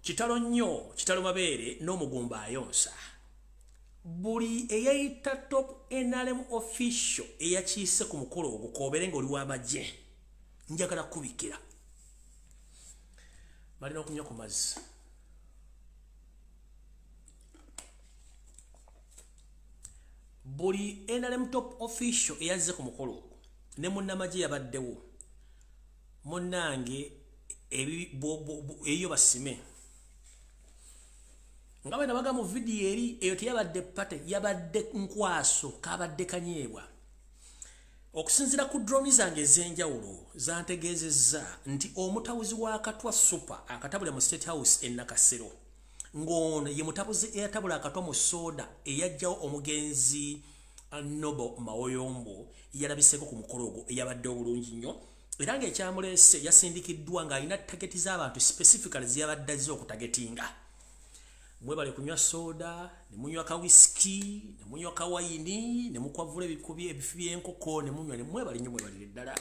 kitalo nnyo kitalo mabeere n'omugumba ayonsa buli eyayita top NRM official eyakiise ku mukolo ogwo koobere ng'oli w'amagye njagala kubikira balina okunywa ku mazzi buli NRM top official eyazze ku mukolo ogwo ne munnamagye yabaddewo munnange eyo basime nga bwe nabaga mu video eri eyo teyabadde pate yabadde nkwaso kabadde kanyeebwa okusinzira ku drone zange ez'enjawulo zantegeezezza nti omutabuzi wa Katwa Super akatabula mu State House Nakasero ngono ye mutabuzi eyatabula akatwa mu soda eyajjawo omugenzi Nobo Mawoyombo yalabiseko ku mukolo ogwo eyabadde obulungi nnyo era ng'ekyamulese yasindikiddwa ng'alina tageti z'abantu specifically ziyabadde z'okutagetinga mwebale kunywa soda ne munywa ka whisky ne munywa ka wayini ne mukwavula ebikubi ebifi by'enkoko ne munywa ne mwebale nnyo mwebalire ddala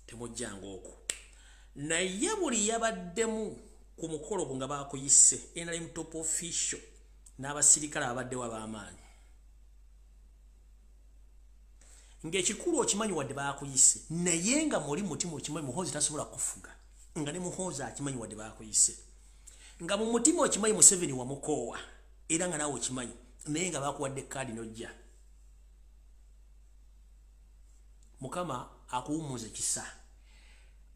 temujjanga okwo naye buli yabaddemu ku mukolo nga baakuyise NRM top official n'abasirikale abaddewo ab'amaanyi ng'ekikulu okimanyi wadde baakuyise naye nga muli mutima okimanyi muhoozi tasobola kufuga nga ne muhoozi akimanyi wadde baakuyise nga mu mutima okimanyi Museveni wamukoowa era nga naawe okimanyi naye nga baakuwadde kaadi n'ojja Mukama akuwummuza kisa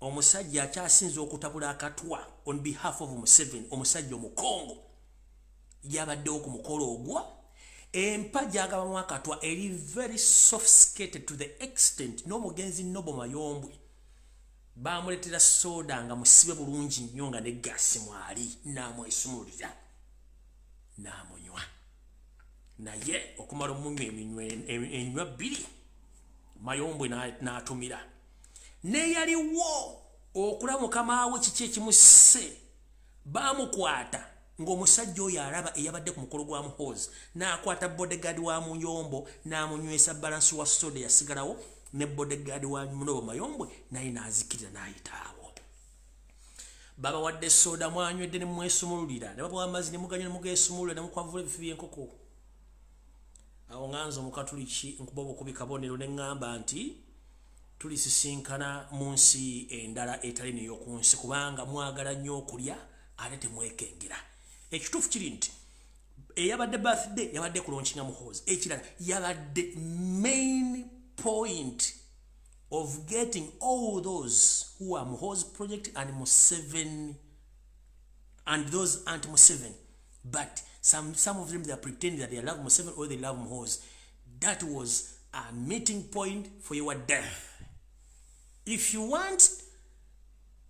omusajja akyasinza okutabula akatwa on behalf of Museveni omusajja omukongo yabaddewo ku mukolo ogwo empajja agabamu akatwa eri very sophisticated to the extent n'omugenzi Nobo Mayombwe bamuletera soda nga musibe bulungi nnyo nga ne gasi mwali namwesumulira namunywa naye okumala omunywa enywa bbiri Mayombwe n'atumira neyaliwo okulaba mukama we kiki ekimusse bamukwata ng'omusajja oyo alaba eyabadde ku mukolo gwa muhoozi n'akwata bodyguard wa Muyombo n'amunywesa balansi wa soda yasigalawo ne bodyguard wa Nobo Mayombwe naye n'azikirira n'ayitaawo baba wadde soda mwanywedde ne mwesumululira ne babawa amazzi ne muganywa ne mugeesumulula ne mukwavula ebifi by'enkoko awo nganza omukatuliki nkuba obukubi kabonero ne ŋŋamba nti tulisisinkana mu nsi endala etali n'ey'oku nsi kubanga mwagala nnyo okulya ate temwekengera ekituufu kiri nti eyabadde birthday yabadde kulonkinga muhoozi ekirala yabadde main point of getting all those who are Muhoozi project and Museveni and those anti-Museveni but some of them they are pretending that they love Museveni or they love Muhoozi. That was a meeting point for your death. If you want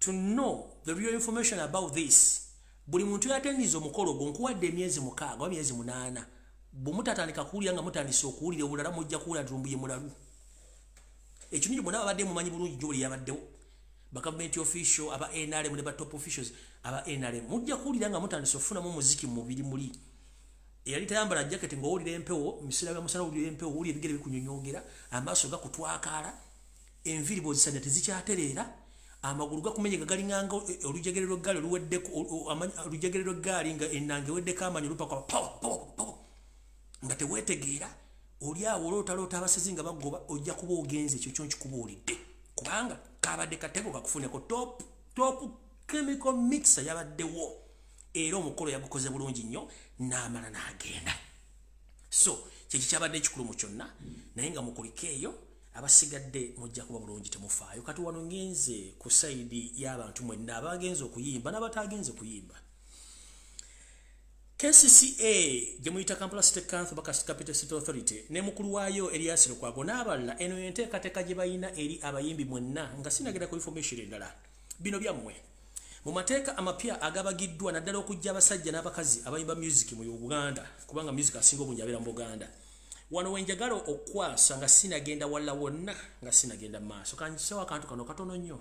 to know the real information about this, buli muntu yatendiza omukolo gwo nkuwadde emyezi 6 oba emyezi 8 bumutatandika kuwulira nga mutandise okuwulira obulala mujja kuwulira Lumbuye mulalu ekyo niyo bonna babadde mumanyi bulungi gy'oli yabaddewo ba government official aba NRM ne ba top officials aba NRM mujja kuwulira nga mutandise okufunamu omuziki mubiri muli eyali tayambala jacket ng'owulira empewo misira byamusana owulira empewo owulira ebigere bikunyonyogera amaaso gakutwakaala enviri bwozisanya tezikyatereera amagulu gakumenyeka galinganga olujegere lw'eggaali oluweddeko olujegere lw'eggaali nga ennanga eweddeko amanyi olupaka nga teweetegeera oli awo olootaloota abasezi nga bagoba ojja kuba ogenze ekyo kyo nkikubuulidde kubanga kabadde katego kakufuneko top chemical mixer yabaddewo era omukolo yagukoze bulungi nnyo n'amala n'agenda so kyeki kyabadde ekikulu mu kyonna naye nga mukuliko eyo abasigadde mujja kuba bulungi temufaayo kati wano ngenze ku sayidi y'abantu mwenna abagenze okuyimba n'abatagenze kuyimba KCCA gye muyita Kampala State Council Bakasi Capital City Authority ne mukulu waayo Elias Lukwago n'abalala eno enteekateeka gye bayina eri abayimbi mwenna nga sinagenda ku information endala bino byammwe mu mateeka amapya agabagiddwa naddala okujja abasajja n'abakazi abayimba music mu Uganda kubanga music asinga obungi abeera mu Buganda wano wenjagala okwasa nga sinagenda walla wonna nga sinagenda maaso kanyisewo akantu kano katono nnyo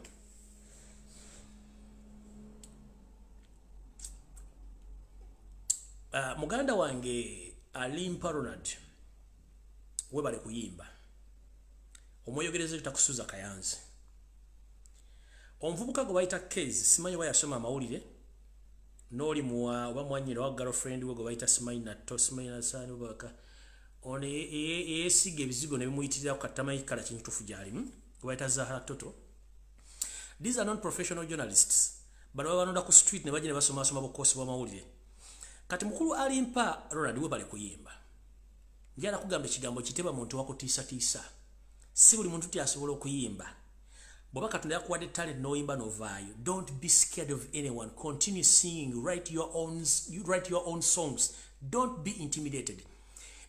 muganda wange Alimpa Ronald webale kuyimba omweyogereze takusuza kayanzi omuvubuka gwe bayita Case simanyi oba yasoma amawulire n'oli muwa oba mwanyina wa girlfriend we gwe bayita Simaina Sani Baka one yesiga ebizigo ne bimuyitirira ku katamayikala kintufu gyalimu gwe bayita Zahara Toto. These are non-professional journalists bano babanonda ku street ne bajja ne basoma bukosi bw'amawulire kati mukulu Alimpa Ronald we bale kuyimba njala kugamba ekigambo kiteba muntu wakutiisa tiisa si buli muntu asobola okuyimba Bwaba Katonda yakuwadde talent n'oyimba n'ovaayo. Don't be scared of anyone. Continue singing. Write your own songs. Don't be intimidated.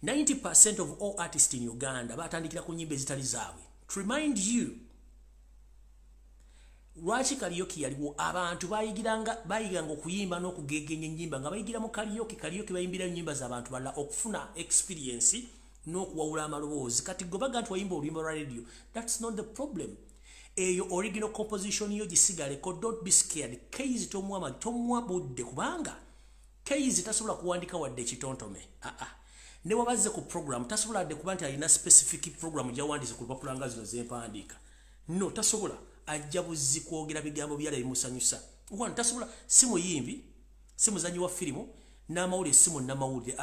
90% of all artists in Uganda batandikira ku nnyimba ezitali zaabwe. To remind you, lwaki karaoke yaliwo abantu bayiganga okuyimba n'okugegenya ennyimba nga bayigira mu karaoke bayimbira ennyimba z'abantu balala okufuna experience n'okuwawula amaloboozi. Kati gwe baga nti wayimba oluyimba lwa radio, that's not the problem. Eyo original composition yo gisigaleko. Don't be scared. Keizi tomwa budde kubanga Keizi tasobola kuwandika wadde ekitontome. Ne wabazze ku program tasobola wadde kuba nti alina specific program gyawandise ku lupapula nga zino zempandiika. No, tasobola. Ajja buzzi kwogera bigambo byala bimusanyusa. Wano tasobola si muyimbi, si muzanyi wa firimu, n'amawulire si munnamawulire.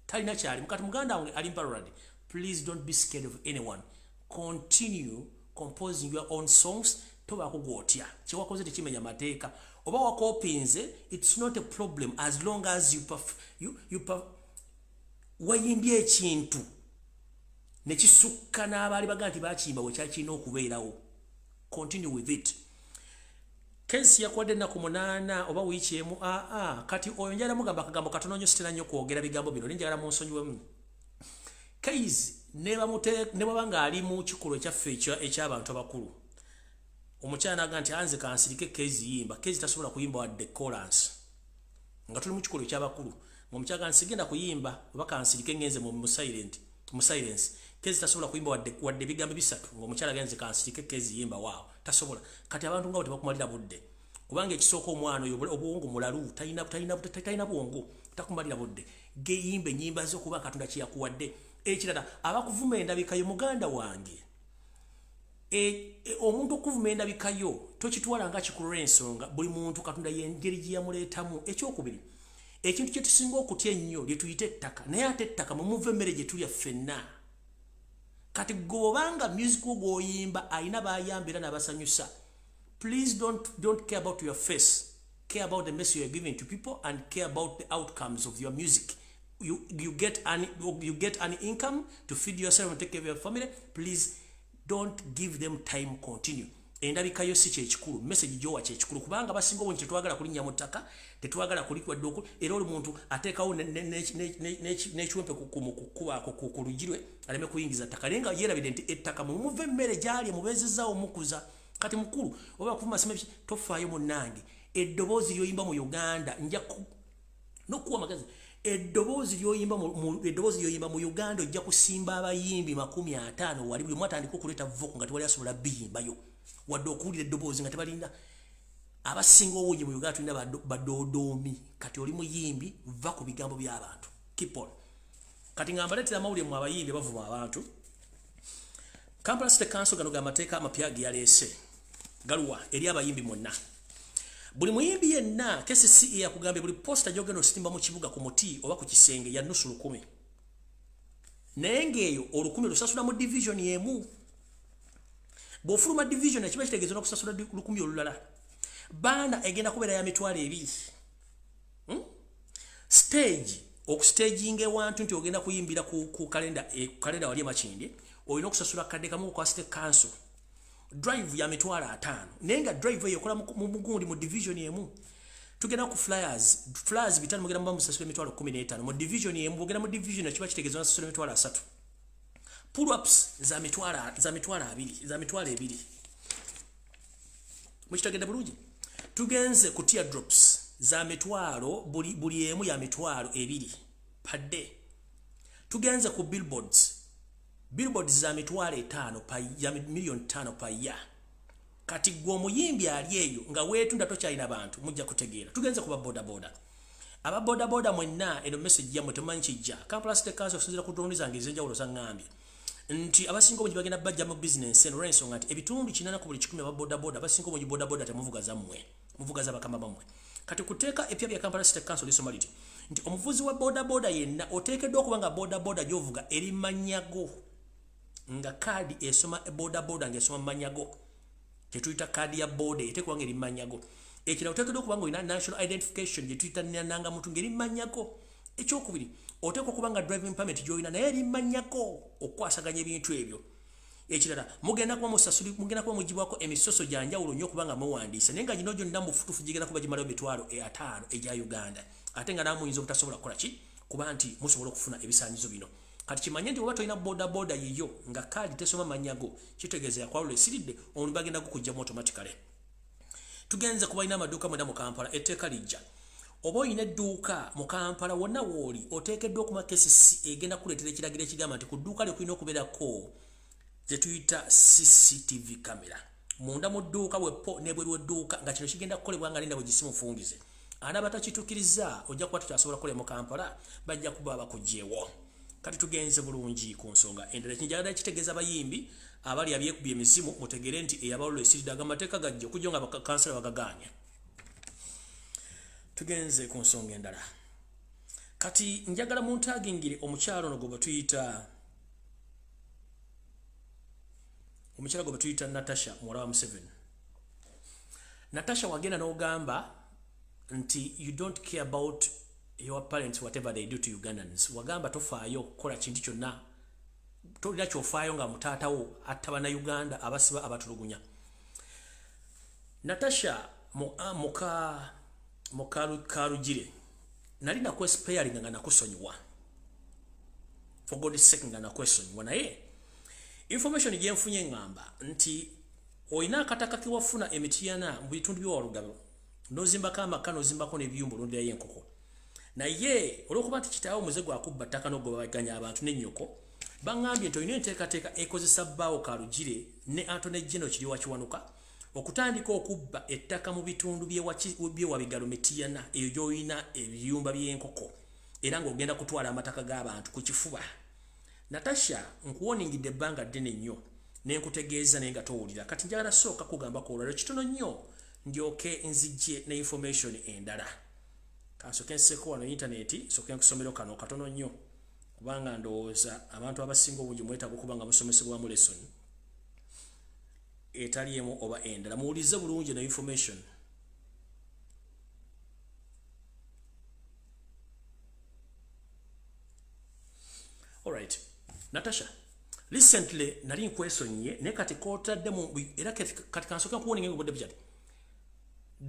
Talina kyali. Mukati muganda wange ali Mparoladi. Please don't be scared of anyone. Continue composing your own songs. Toba kugotya. Kyewakoze tekimenya mateeka. Oba wakopinze, it's not a problem as long as wayimbye ekintu nekisukka n'abaali baga nti bakiyimba bwe kyakirina okubeerawo. Continue with it. Kensi yakwadde ennaku 8 oba wiiki emu. Kati oyo njagala mugamba akagambo katono nnyo sitera nnyo kwogera bigambo bino. Njagala munsonyiwemu. Keizi ne baba ng'ali mu kikolwa ekyaffe eky'abantu abakulu. Omukyala aga nti anze kansirike Keizi yimba. Keizi tasobola kuyimba wadde chorus. Nga tuli mu kikolwa eky'abakulu. Omukyala aga nti sigenda kuyimba oba kansirike ngenze mu silence. Keizi tasobola kuyimba wadde bigambo bisatu. Ng'omukyala agenze kansirike Keizi yimba waawo. Tasobola. Kati abantu nga tebakumalira budde. Kubanga ekisooka omwana oyo obwongo mulalu talina bwongo. Takumalira budde. Geyimbe nnyimba zo kuba Katonda kye yakuwadde. Ekirala abakuvuma endabikayo muganda wange. Omuntu okuvuma endabikayo tokitwala nga kikulwa ensonga. Buli muntu Katonda y'engeri gye yamuleetamu. Ekyokubiri, ekintu kye tusinga okutya ennyo lye tuyita ettaka. Naye ate ettaka mumuva emmere gye tulya ffenna. Kati gobanga music gw'oyimba ayina bayambira n'abasanyusa. Please don't care about your face. Care about the message you're giving to people and care about the outcomes of your music. You get an income to feed yourself and take care of your family. Please don't give them time. Continue. Endabikayo si kyekikulu. Message gyowa kyekikulu kubanga basinga obungi tetwagala kulinnya mu ttaka, tetwagala kulikwadde okulu. Era oli muntu ateekawo n'ekiwempe kukubaako ku lugirwe aleme kuyingiza ttaka. Naye nga yeerabidde nti ettaka mumuva emmere gy'alya mubeezezaawo mukuza. Kati mukulu oba kuvuma sima tofaayo munnange. Eddoboozi ly'oyimba mu Uganda nja n'okuwa amagezi. Eddoboozi ly'oyimba mu Uganda ojja kusimba abayimbi 50 wali buli mwatandika okuleeta vocal nga tewali asobola biyimbayo. Wadde okuwulira eddoboozi nga tebalinda. Abasinga obungi mu Uganda tulina badodoomi. Kati oli muyimbi va ku bigambo by'abantu. Keep on. Kati nga mbaleetera amawulire mu abayimbi bavuma abantu. Kampala City Council gano g'amateeka amapya ge yaleese. Galuwa eri abayimbi mwonna. Buli muyimbi yenna KCCA yakugambye buli posta gy'ogenda ositimba mu kibuga ku muti oba ku kisenge ya nusu 100. Naye ng'eyo 100 lusasula mu division emu. Bw'ofuluma division ekiba kitegeeza n'okusasula 100 olulala. Baana egenda kubeera ya mitwalo 2. Stage okustaging ewantu nti ogenda kuyimbira ku kalenda wali Makindye olina okusasula kadde kamu kwa City Council. Drive ya mitwalo 5. Nenga drive eyo kola mu Mugundi mu division emu. Tugenda ku flyers bitano mugenda mu musasula mitwalo 15 mu division emu ogenda mu division ekiba kitegeeza n'osasula mitwalo 3. Pull ups za mitwalo 2. Mukitagenda bulungi. Tugenze ku teardrops za mitwalo buli emu ya mitwalo 2 per day. Tugenze ku billboards za mitwalo 5 ya million 5 per year. Kati gwe omuyimbi ali eyo nga weetunda tokyalina abantu mujja kutegeera. Tugenze ku bodaboda. Aba bodaboda mwenna eno message ya mutemanyi kijja. Kampala City Council okusinziira ku drone zange ezenjawulo zangambye nti abasinga obungi bagenda bajja mu business ensonga nti ebitundu 80 ku buli 10 aba bodaboda abasinga obungi bodaboda temuvuga zammwe. Muvuga za bakamba bamwe. Kati kuteeka epya bya Kampala City Council lisomaliti nti omuvuzi wa bodaboda yenna oteekeddwa okuba nga bodaboda gy'ovuga eri manyago nga kadi esoma bodaboda ng'esoma manyago kyetuyita kadi ya boda eteekwa ng'eri manyago. Ekirala oteekeddwa okuba nga olina national identification gyetuyita nanga muntu ng'eri manyago. Ekyokubiri oteekwa okuba nga driving permit gy'olina naye eri manyago okwasaganya ebintu ebyo. ekirala mugenda kuba musasuli mugenda kuba mujibwako emisoso janjawulo nnyo kubanga muwandiisa naye nga gino gyonna mufutufu gigenda kuba gimalayo emitwalo 5 egya Uganda ate nga namuyinza obutasobola kukola ki kuba nti musobola okufuna ebisaanyizo bino kati kimanye nti oba tolina boda yiyo nga kaadi tesoma manyago kitegeeza yakwalula esiridde omuntu bagenda kukujjamu automatically tugenze kuba ina amaduuka mwenda mu Kampala etteeka lijja oba oyina edduuka mu Kampala wonna wooli oteekeddwa okuma KCC egenda kuleetera ekiragiro ekigamba nti ku dduuka lyo kulina okubeerako ze tuyita CCTV camera munda mu dduuka bwepo n'ebweru w'edduuka nga kino kigenda kukolebwa nga linda bwe gisimufungize anabatakituukiriza ojja kuba tukyasobola kukolera mu Kampala bajja kuba bakugyewo kati tugenze bulungi ku nsonga endala kinjagala kitegeeza abayimbi abali abyekubye emizimu mutegere nti eyabalolo esiridde agamateeka gajja okujja nga bakansala bagaganya tugenze ku nsonga endala kati njagala muntagingire omukyalo ono gwe batuyita Natasha muwala wa Museveni Natasha wagenda n'ogamba nti you don't care about your parents whatever they do to Ugandans wagamba tofaayo kola kintu kyonna tolina kyofaayo nga mutaatawo attabana Uganda abasiba abatulugunya Natasha mukalugire nali nakwesparing nga nakusonyiwa for God's sake nga nakwesonyiwa naye information gyenfunye ngamba nti oyina akataka kiwafuna emitiyana mu bitundu by'Olugabo nozimbako amaka nozimbako n'ebiyumba olondera y'enkoko naye olwokuba nti kitaawo muze gwakubba ttaka n'ogobaganya abantu n'ennyoko bangambye nti olina enteekateeka ekozesa bbaawo Kalugire ne Anthony General kiri wakiwanuka okutandika okubba ettaka mu bitundu by'ewabigalo mitiyana eyo gy'olina ebiyumba by'enkoko era ng'ogenda kutwala amataka g'abantu ku kifuba Natasha nkuwoningidde ebbanga ddene nnyo nenkutegeeza naye nga towulira kati njagala sooka kugambako olwaliro kitono nnyo ndyoke nzijje ne information endala kansoke nseko wano intaneti soke nkusomero kano katono nnyo kubanga ndowooza abantu abasinga obungi mwetaaga okuba nga musomesebwamu lesson etaliemu oba endala muwulize bulungi ne information alright Natasha recently nali nkwesonye ne kati kotadde mu era kati kansoke nkuwoninge ngobodde bijati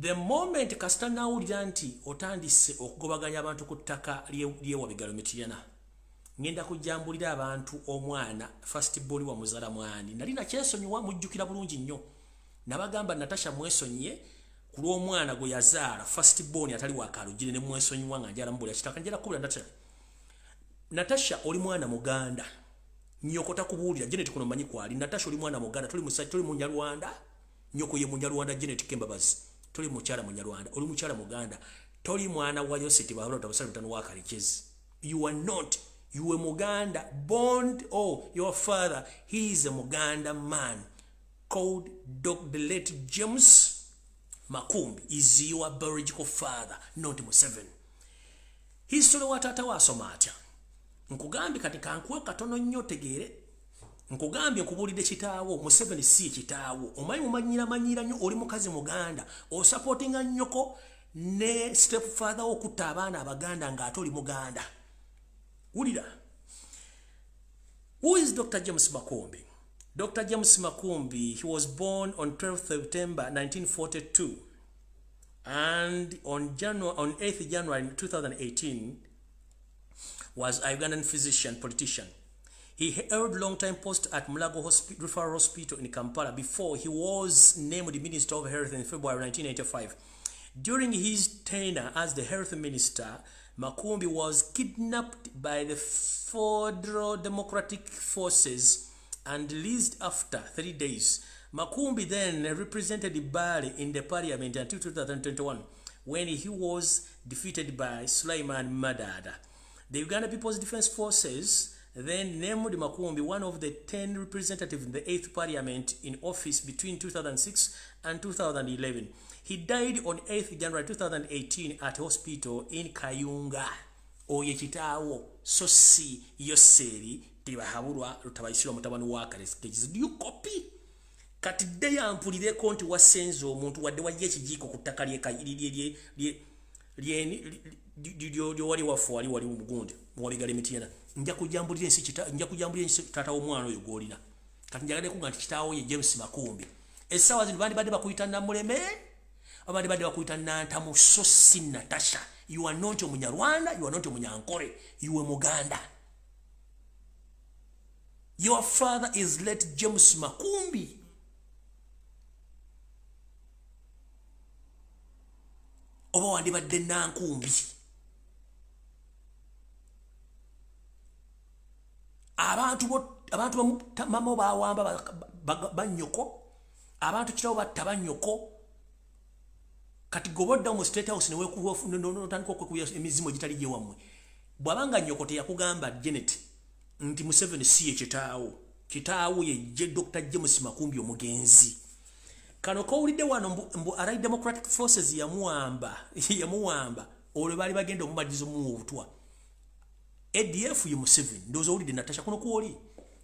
the moment kasita nawulira nti otandise okugobaganya abantu ku ttaka ly'ewabigalo mitiyana ngenda kujjambulira abantu omwana first born wa muzala mwani nali nakyesonyiwa mujjukira bulungi nnyo nabagamba Natasha mwesonye ku lw'omwana gwe yazaala first born atali wa Kalugire ne mwesonyiwa nga njala mbulira kitaka njala kubula Natasha oli mwana Muganda nyoko takubuulira Janet kuno manyi kwali Natasha oli mwana Muganda tuli Munyarwanda nyoko ye Munyarwanda Janet Kembabazi tuli mukyala Munyarwanda oli mukyala Muganda toli mwana wa Yoseti babalota basali mutano wa Kalikezi you are not you are Muganda born your father he is a Muganda man called Dr. late James Makumbi is your biological father not Museveni history wa tata wa Somalia nkugambye kati kankuwe katono nnyo tegeere nkugambye nkubulidde kitaawo Museveni si kitaawo omanyi mumanyira nnyo oli mukazi Muganda o supportinga nnyoko ne step father okutta abaana abaganda ng'ate oli Muganda wulira who is Dr. James Makumbi? Dr. James Makumbi, he was born on 12th September 1942 and on 8th January 2018 was a Ugandan physician, politician. He held long-time post at Mulago Referral Hospital in Kampala before he was named the Minister of Health in February 1985. During his tenure as the Health Minister, Makumbi was kidnapped by the Federal Democratic Forces and released after 3 days. Makumbi then represented Bali in the parliament until 2021 when he was defeated by Sulaiman Madada. The Uganda People's Defense Forces then named Makumbi one of the 10 representatives in the 8th Parliament in office between 2006 and 2011. He died on 8th January 2018 at a hospital in Kayunga. Oye kitaawo sosi yoseri tibahabulwa lutabayisirwa mutabani wa Kalesi. Do you copy? Kati deya ampulire konti wasenzo omuntu wadde wajje ekijiko ku ttaka lye wali wafu wali mugundi wabigala emitiyana nja kujambulira ensi tata w'omwana oyo gw'olina kati njagade kuga nti kitaawo ye James Makumbi essawa zino bandi badde bakuyita Namuleme abandi badde bakuyita Nantamu so si Natasha. You are not Omunyarwanda, you are not Omunyankore, you are Muganda. Your father is late James Makumbi. Oba wandi badde Nankumbi. Abantu mama bawamba banyoko. Abantu kirawo batta banyoko. Kati gobodda mu State House newe notandika okukuya emizimo gitali gye wammwe. Bwabanga nyoko teyakugamba Janet nti Museveni si kitaawo ye Dr. James Makumbi omugenzi. Kano kowulidde wano mbu Allied Democratic Forces yamuwamba olwo bali bagenda omubadizo mu obutwa. ADF ye Museveni ndozo wulidde Natasha kuno kwoli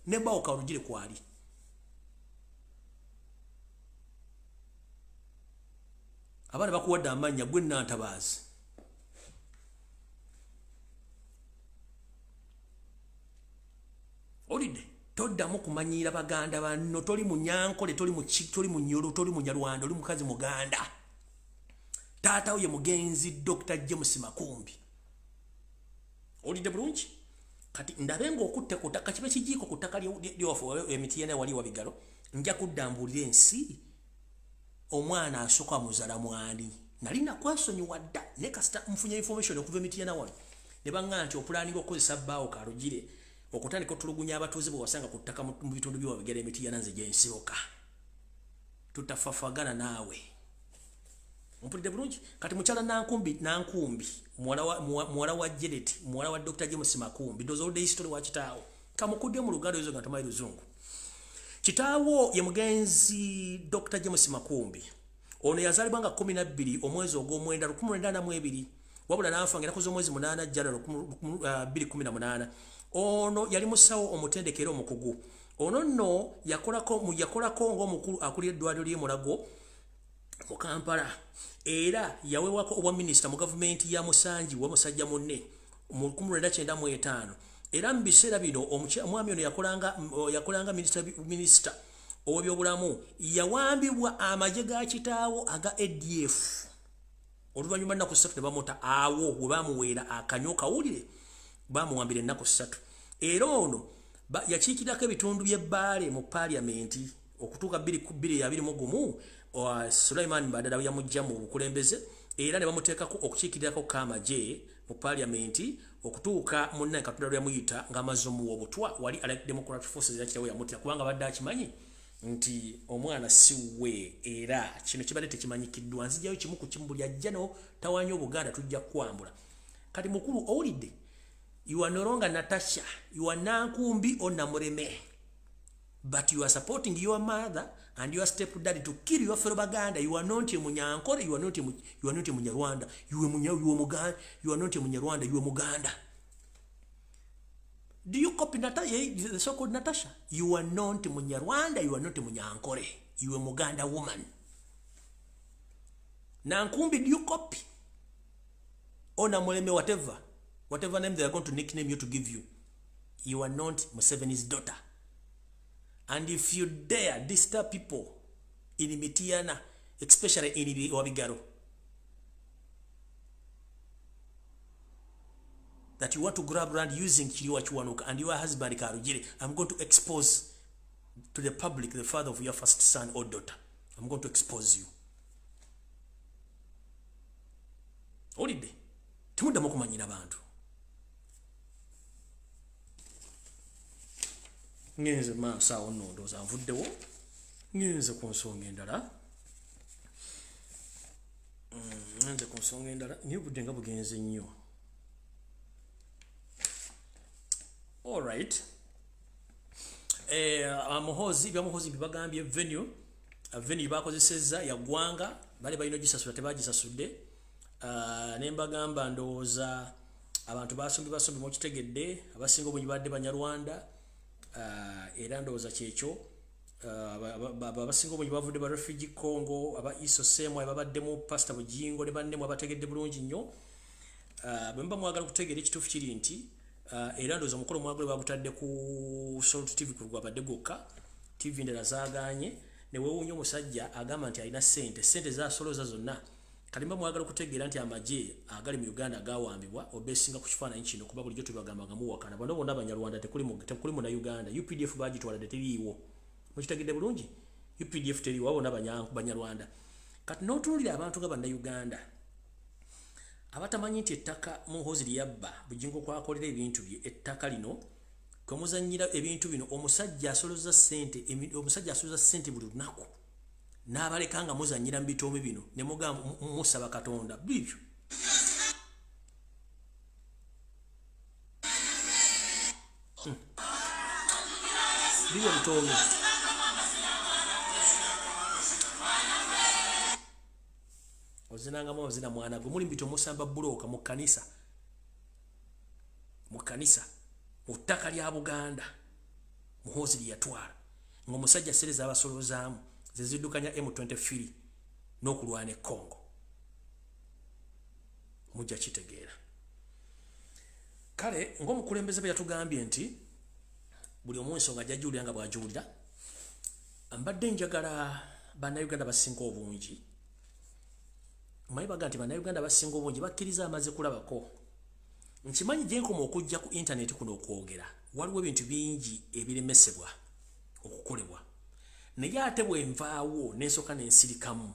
ne bawo kalugire kwali. Abana bakuwadde amanya gwe Nantabazi. Olide toddamu kumanyira baganda banno toli munyankole toli mu Nyoro toli munyarwanda oli mukazi muganda. Taata ye mugenzi Dr. James Makumbi. Olide bulungi kati ndabenga okutte kutaka kibe kijiko kutaka lyofu emiti yene wali wabigalo nja kuddambulira ensi. Omwana asoka muzala mwani nalina kwasonyiwa dda ne kasita mfunye information okuva emiti wano ne banga nti opulaninga okukozesa bbaawo kalugire okutandika otulugunya abatuuze bwe wasanga ku ttaka mu bitundu by'Wabigala emiti yananze gye nsiroka tutafafagana naawe mpulidde bulungi kati mukyala Nankumbi muwala wa Janet muwala wa Dr. James Makumbi ndozo oludde history wa kitaawo kamukuddye mu luganda ezo nga tamayi luzungu. Kitaawo ye mugenzi Dr. James Makumbi. Ono yazalibwanga 12 omwezi ogw'omwenda 1992 wabula n'afa ng'ennaku z'omwezi 8 January 2018. Ono yali musawo omutendekero omukugu. Ono nno yakolako ng'omukulu akulira eddwaliro ly'e Mulago mu Kampala era yawewako obwa minisita mu gavumenti ya Musanji wa musajja munne mu 1995. Era mbiseera bino omwami ono yakolanga minisita ow'ebyobulamu yawambibwa amagye ga kitaawo aga ADF. Oluvannyuma ennaku 3 ne bamuta awo bwe bamuweera akanyo kawulire bamuwambira ennaku 3. Era ono yakiikirako ebitundu by'ebbaale mu paaliyamenti okutuuka 2021 Sulaiman Mbadala yamujja mu bukulembeze era ne bamuteekako okukiikirirako k'amagye mu paaliyamenti okutuuka munna Katonda yamuyita ng'amaze omuwa obutwa wali Allied Democratic Forces yakirawo yamutya kubanga badde akimanyi nti omwana siwe era kino kibadde tekimanyikiddwa nzijayo kimu ku kimu buli ajja no tawanya Obuganda tujja kwambula. Kati mukulu owulidde you are no longer Natasha, you are Nankumbi or Namuleme, but you are supporting your mother and your stepdad to kill your fellow Baganda. You are not a Munyankore, you are not a Munyarwanda, you are Muganda, you are not a Munyarwanda, you are Muganda. Do you copy Natasha, the so-called Natasha? You are not a Munyarwanda, you are not a Munyankore, you are a Muganda woman. Nankumbi, do you copy? Or Namuleme, whatever name they are going to nickname you to give you. You are not Museveni's daughter. And if you dare disturb people in Mitiana, especially in Wabigaro, that you want to grab around using Chiriwa Chuanuka and your husband Karujiri, I'm going to expose to the public the father of your first son or daughter. I'm going to expose you. Olide, timuda mokumanyira bantu. Ngenze masa ono ndoza nvuddewo ngenze ku nsonga endala nyibudde nga bugenze nnyo. Alright, amuhozi bibagambye venue bakozesezza yaggwanga bali balina gisasula tebagisasudde. Nembagamba ndowooza abantu basombi mu kitegedde abasinga obungi badde Banyarwanda. Era ndowooza kyekyo abasinga obungi bavudde ba refugee Congo aba Iso Semo ababaddemu Pastor Bujingo ne bannemu abategedde bulungi nnyo. Bwe mba mwagala kutegeera ekituufu kiri nti era ndowooza omukolo mwagala bagutadde ku Salt TV ku gwabadde gwokka TV ndala zaaganye ne weewuunya omusajja agamba nti alina sente zasoloza zonna kalimba mwagala kutegeera nti amagye agali mu Uganda gawambibwa obesinga ku kifaananyi kino kuba bulijjo tubagamba nga muwakana bano bonna Abanyarwanda tekuli mu na Uganda UPDF bagitwala teriiwo mukitegedde bulungi UPDF teriiwo bonna Banyarwanda kati n'otunuulira abantu nga Bannayuganda abatamanyi nti ettaka muhozi lyabba bujingo kwakolera ebintu bye ettaka lino kwemuzanyira ebintu bino omusajja asoloza ssente buli lunaku n'abaleka nga muzanyira mu bitoomi bino ne mugamba musaba Katonda bibyo bibyo bitoomi ozinangamu ozina mwana gwe muli mbito musamba buloka mu kanisa mu ttaka lya Buganda muhozi lyatwala ng'omusajja sereza abasolozaamu zeziddukanya M23 n'okulwana e Congo mujja kitegeera kale ng'omukulembeze bwe yatugambye nti buli omu ensonga jjajjuulira nga bw'ajuulira mbadde njagala Bannayuganda basinga obungi Mwayi baga nti Bannayuganda basinga obungi bakkiriza amaze kulabako nkimanyi gyenkoma okujja ku internet kuno okwogera waliwo ebintu bingi ebiremesebwa okukolebwa naye ate bwe nvaawo n'ensooka n'ensirikamu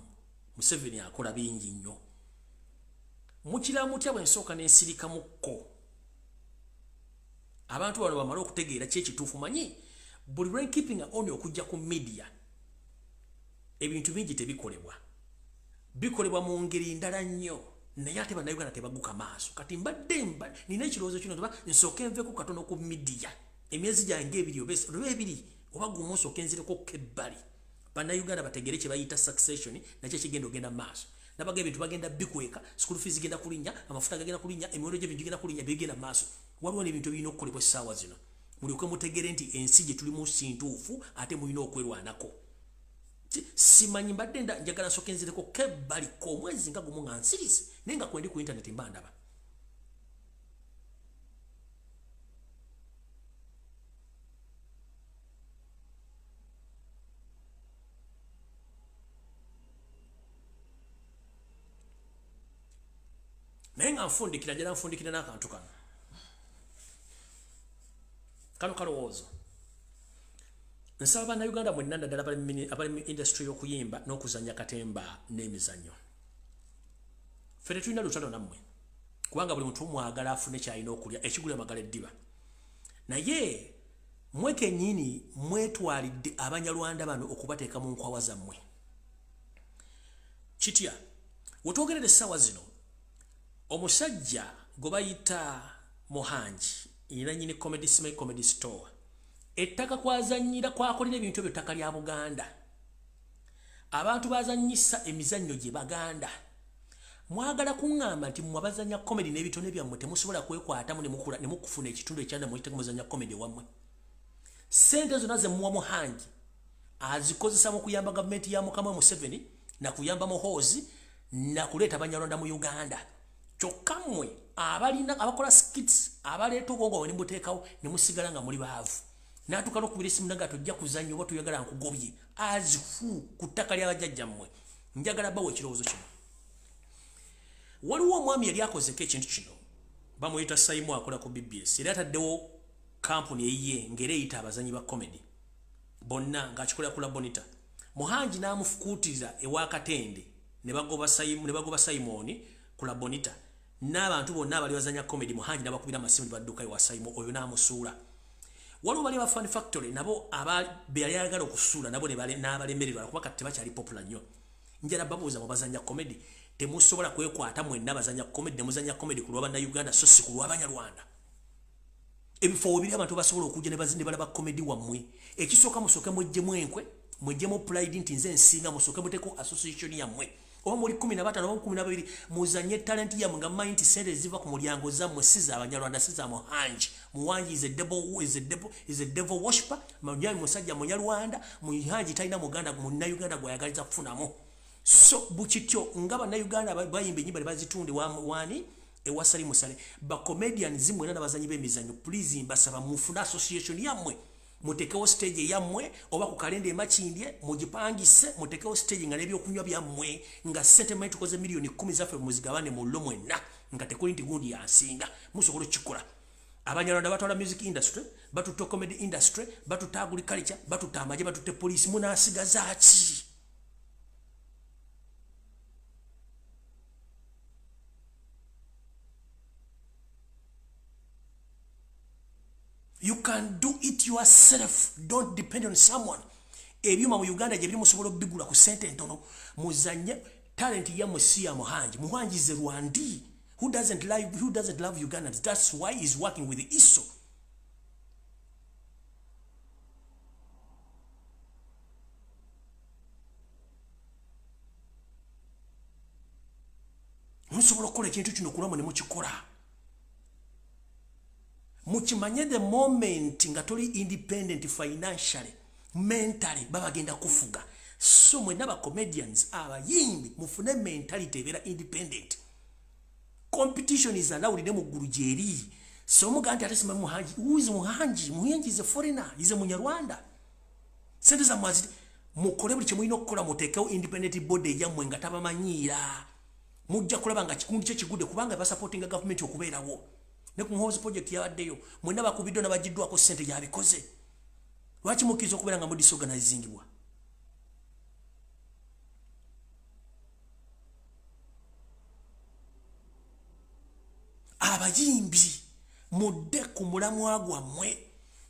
Museveni akola bingi nnyo mukira mutya bwe nsooka n'ensirikamukko abantu bano bamala okutegeera ki ekituufu manyi buli lwenkeeping on okujja ku media ebintu bingi tebikolebwa bikolebwa mu ngeri ndala nnyo naye ate Bannayuganda tebaguka maaso kati mbadde nina ekirowoozo kino nti nsooka enveeko katono ku media emyezi gyange ebiri oba gumu nsooka enzireko kebbali Bannayuganda bategere kye bayita succession nakyo kigenda ogenda maaso nabaga ebintu bagenda bikweka school fees genda kulinnya amafuta gagenda kulinnya emiwendo gy'ebintu genda kulinnya bigenda maaso waliwo n'ebintu birina okukolebwa essaawa zino mulyoke mutegere nti ensi gye tulimu sintuufu ate mulina okwerwanako simanyi mbadde njagala nsooka enzireko kebbaliko omwezi nga gumu nga nsirisi naye nga kwendi ku internet mba ndaba naye nga nfundikira njala nfundikira n'akantu kano kalowoozo nsaba Bannayuganda mwenna naddala abali mu industry y'okuyimba n'okuzannya katemba n'emizannyo ffe tetulina lutalo nammwe kubanga buli muntu mwagala afune kyalina okulya ekigula amagala eddiba naye mwe kennyini mwetwalidde Abanyarwanda bano okubateeka mu nkwawa zammwe kitya wetwogerera essaawa zino omusajja gwe bayita Muhanji era nyini comedy store ettaka kwazannyira kwakolera ebintu ebyo ttaka lya Buganda abantu bazannyisa emizannyo gye Baganda mwagala kuŋŋamba nti mmwe abazannya comedy n'ebitone byammwe temusobola kwekwatamu ne mukufuna ekitundu ekyanda muyite muzannya comedy wammwe ssente zonna ze muwa Muhanji azikozesa mu kuyamba gavumenti ya Mukama Museveni na kuyamba muhoozi na kuleeta Abanyarwanda mu Uganda kyokka mmwe abakola skits abaleeta obwongo ne muteekawo ne musigala nga muli baavu n'atuuka n'okubira essimu naga tojja kuzannya oba tuyagala nkugobye azifu ku ttaka ly'abajjajjammwe njagala bawa ekirowoozo kino waliwo omwami yali akozeko ekintu kino bamuyita Saimu akola ku BBS era ataddewo kampuni eyiye ng'era eyita abazanyi ba comedy bonna ng'akikolera ku Labonita Muhanji n'amufukuutiriza ewa Katende ne bagoba Simoni ku Labonita n'abantu bonna abali bazanya comedy Muhanji n'abakubira amasimu ne badduka ewa Simon oyo n'amusuula waliwo bali ba Fun Factory nabo yali ayagala okusuula nabo n'abalemererwa kuba kati tebakyali popular nnyo njala babuuza mu bazanya comedy temusobola kwekwata mwenna bazanya comedy ne muzanya comedy ku lw'Abannayuganda so si ku lw'Abanyarwanda ebifo biri abantu basobola okujja ne bazinde balaba comedy wammwe ekisooka musooke mujjemu enkwe mujjemu pride nti nze nsinga musooke muteko association yammwe oba muri 15 oba 12 muzanye talent yammwe nga mind sente ziva ku mulyango zammwe siza Abanyarwanda siza Muhanji is a devil worshiper manyanyi musajja Munyarwanda Muhanji talina Muganda Munnayuganda gwayagaliza kufunamu so bukityo nga Bannayuganda bayimba enyimba bazitunde wani ewasali musale ba comedian zimwe na bazanyi b'emizanyo please mbasaba mufuna association yammwe mutekewo stage yammwe oba ku kalenda emakindye mugipangise mutekewo stage nga n'ebyokunywa byammwe nga ssente mwe tukoze miliyoni 10 zaffe muzigabane mu llo mwenna nga tekuli nti gundi yansinga musobola okukikola. Abanyarwanda batwala music industry, batutte comedy industry, batutte agriculture, batutte amagye, batutte police, munaasigaza ki? You can do it yourself. Don't depend on someone. Ebyuma mu Uganda gye biri musobola bigula ku sente ntono muzanye talent ya musia muhanji. Muhanji is a Rwandi. Who doesn't love Ugandans? That's why he's working with the ISO. Musobola okukola ekintu kino kulama ne mukikola. Mukimanye the moment nga toli independent financially, mentally, babagenda kufuga. So mwe naba comedians abayimbi mufune mentality ebera independent. Competition is allowed ne muguru jeri. So muganti atesima muhanji, uzi muhanji is a foreigner, is a munyarwanda. Sente za mwazi mukole buli kimwe inokola mutekeo independent body yamwe nga tabamanyira. Mujja kulaba nga kikundi kye kigude kubanga ba supporting government okubeerawo. Ne ku house project yawaddeyo mwena bakubiddwa nabagiddwako ssente yabikoze. Lwaki mukizo okubeera nga mu disorganizingibwa? Abayimbi mudde ku mulamwa gwammwe.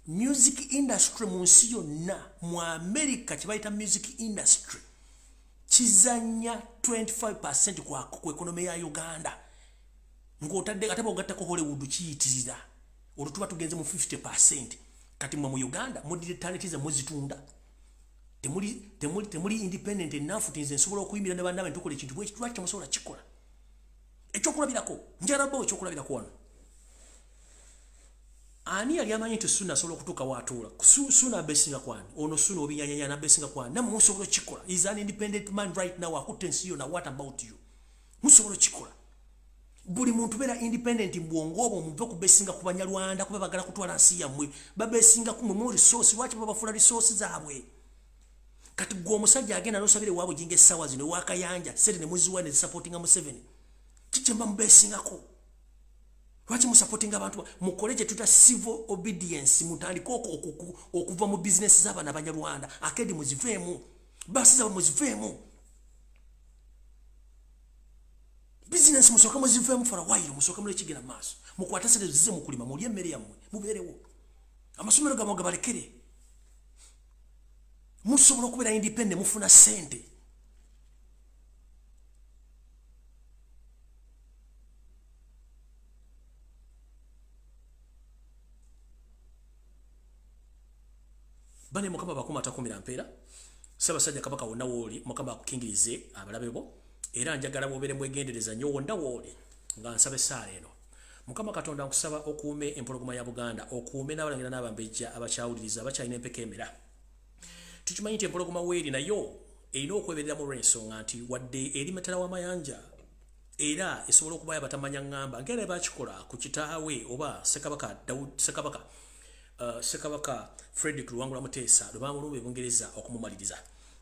Music industry mu nsi yonna mu America kibayita music industry kizanya 25% ku economy ya Uganda. Ngotadde ate bogattako Hollywood kiyitirira olutuba tugenze mu 50%. Kati mu Uganda mudire talent muzitunda. Temuli independent enough tinze nsobola okuyimbira ne bannabe ntukole ekintu bwe kitwa kyamusobola kikola. Ekyokulabirako njarabo ekyokulabirako wano. Ani yali amanyi nti Suna asobola okutuuka watuula. Suna abesinga kwani. Ono Suna obinyanyanya nabesinga kwani. Namwe musobola kikola. Is an independent man right now. Akutensi yo na what about you? Musobola kikola. Buli muntu bera independent mbwongobo muve kubesinga ku Banyarwanda kuba bagala kutwala nsi yammwe. Babesinga ku mu resource lwaki babafuna resources zaabwe. Kati gwo omusajja agenda n'osabire waabwe jinge sawa zino wakayanja sere ne muziwa ne supporting Museveni. Kichemba mbesingako. Lwaki mu supporting abantu mukole kye tuta civil obedience mutandika okuva mu business z'abana Banyarwanda akedi muzivemu basi zaba muzivemu business musoka muzivemu for a while musoka mule kigena maso mukwata sere zize mukulima mulye mmere yammwe muberewo amasomero gamwe gabalekere musobola okubeera independent mufuna sente. Bane mukama bakoma takumira mpera Ssaabasajja Kabaka wonna wooli mukama akukingirize abalabebo era njagala bobere mwegendereza nnyo wonna wooli nga nsabe saala eno Mukama Katonda nkusaba okuume empologoma ya Buganda okuume n'abalangira n'abambejja abakyawuliriza abakyalina empeka emera. Tukimanyi nti empologoma weeri nayo erina okweberera mu lw'ensonga nti wadde eri matala w'amayanja era esobola okubayo abatamanya ngamba ngera bakikola ku kitaawe oba Sekabaka Frederick Luwangula Muteesa lubango lube Bungereza okumumaliriza.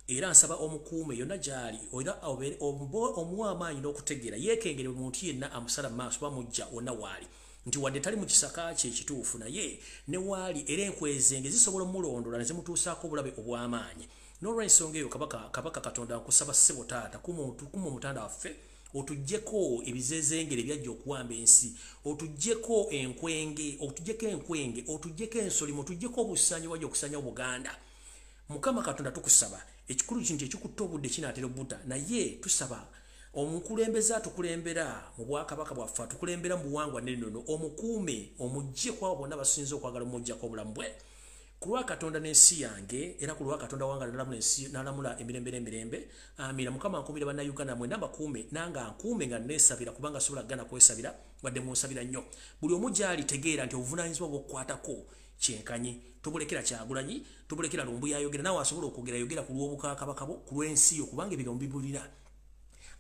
Era nsaba omukuume yonna gyali era omuwa amaanyi n'okutegeera yeekengere omuntu yenna amusala maaso bamujja wonna waali nti wadde tali mu kisaka kye ekituufu naye ne waali era enkwezenge zisobola omulondola ne zimutuusaako obulabe obw'amaanyi. N'olw'ensonga eyo Kabaka Katonda nkusaba ssebo taata kuma omutanda waffe otujjeko ebizezengere byajja okuwamba ensi otujjeko enkwenge otujjeko ensolimo otujjeko obusanyi wajja okusanya Buganda. Mukama Katonda tukusaba ekikulu kintu ekikutta obudde kinaatera obutta naye tusaba omukulembeze atukulembera mu bwakabaka bwaffe atukulembera mu buwangwa n'ennono omukuume omugye kwabo bonna basinze okwagala omuggyako obulamu bwe ku lwa Katonda n'ensi yange era ku lwa Katonda wange n'alamula emirembe n'emirembe. Amina. Mukama nkuumire bannayuganda mwena bakuume nanga nkuume nga neesabira kubanga sobola gana kwesabira wadde munsabira nnyo. Buli omu gy'ali tegeera nti obuvunaanyizibwa bw'okukwatako kyenkanyi tubulekera Kyagulanyi tubulekera Lumbuye ayogera nawe asobola okwogera ku lw'obukakabaka ku lw'ensi yo kubanga ebigambo bibulira.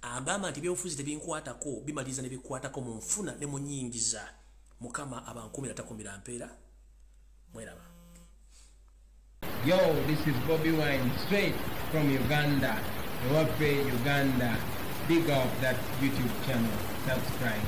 Agamba nti ebyobufuzi tebinkwatako bimaliza ne bikwatako mu nfuna ne mu nnyingiza. Mukama abankuumira takuumira mpeera. Mweraba. Yo, this is Bobby Wine, straight from Uganda. Ewaffe, Uganda. Big up that YouTube channel. Subscribe.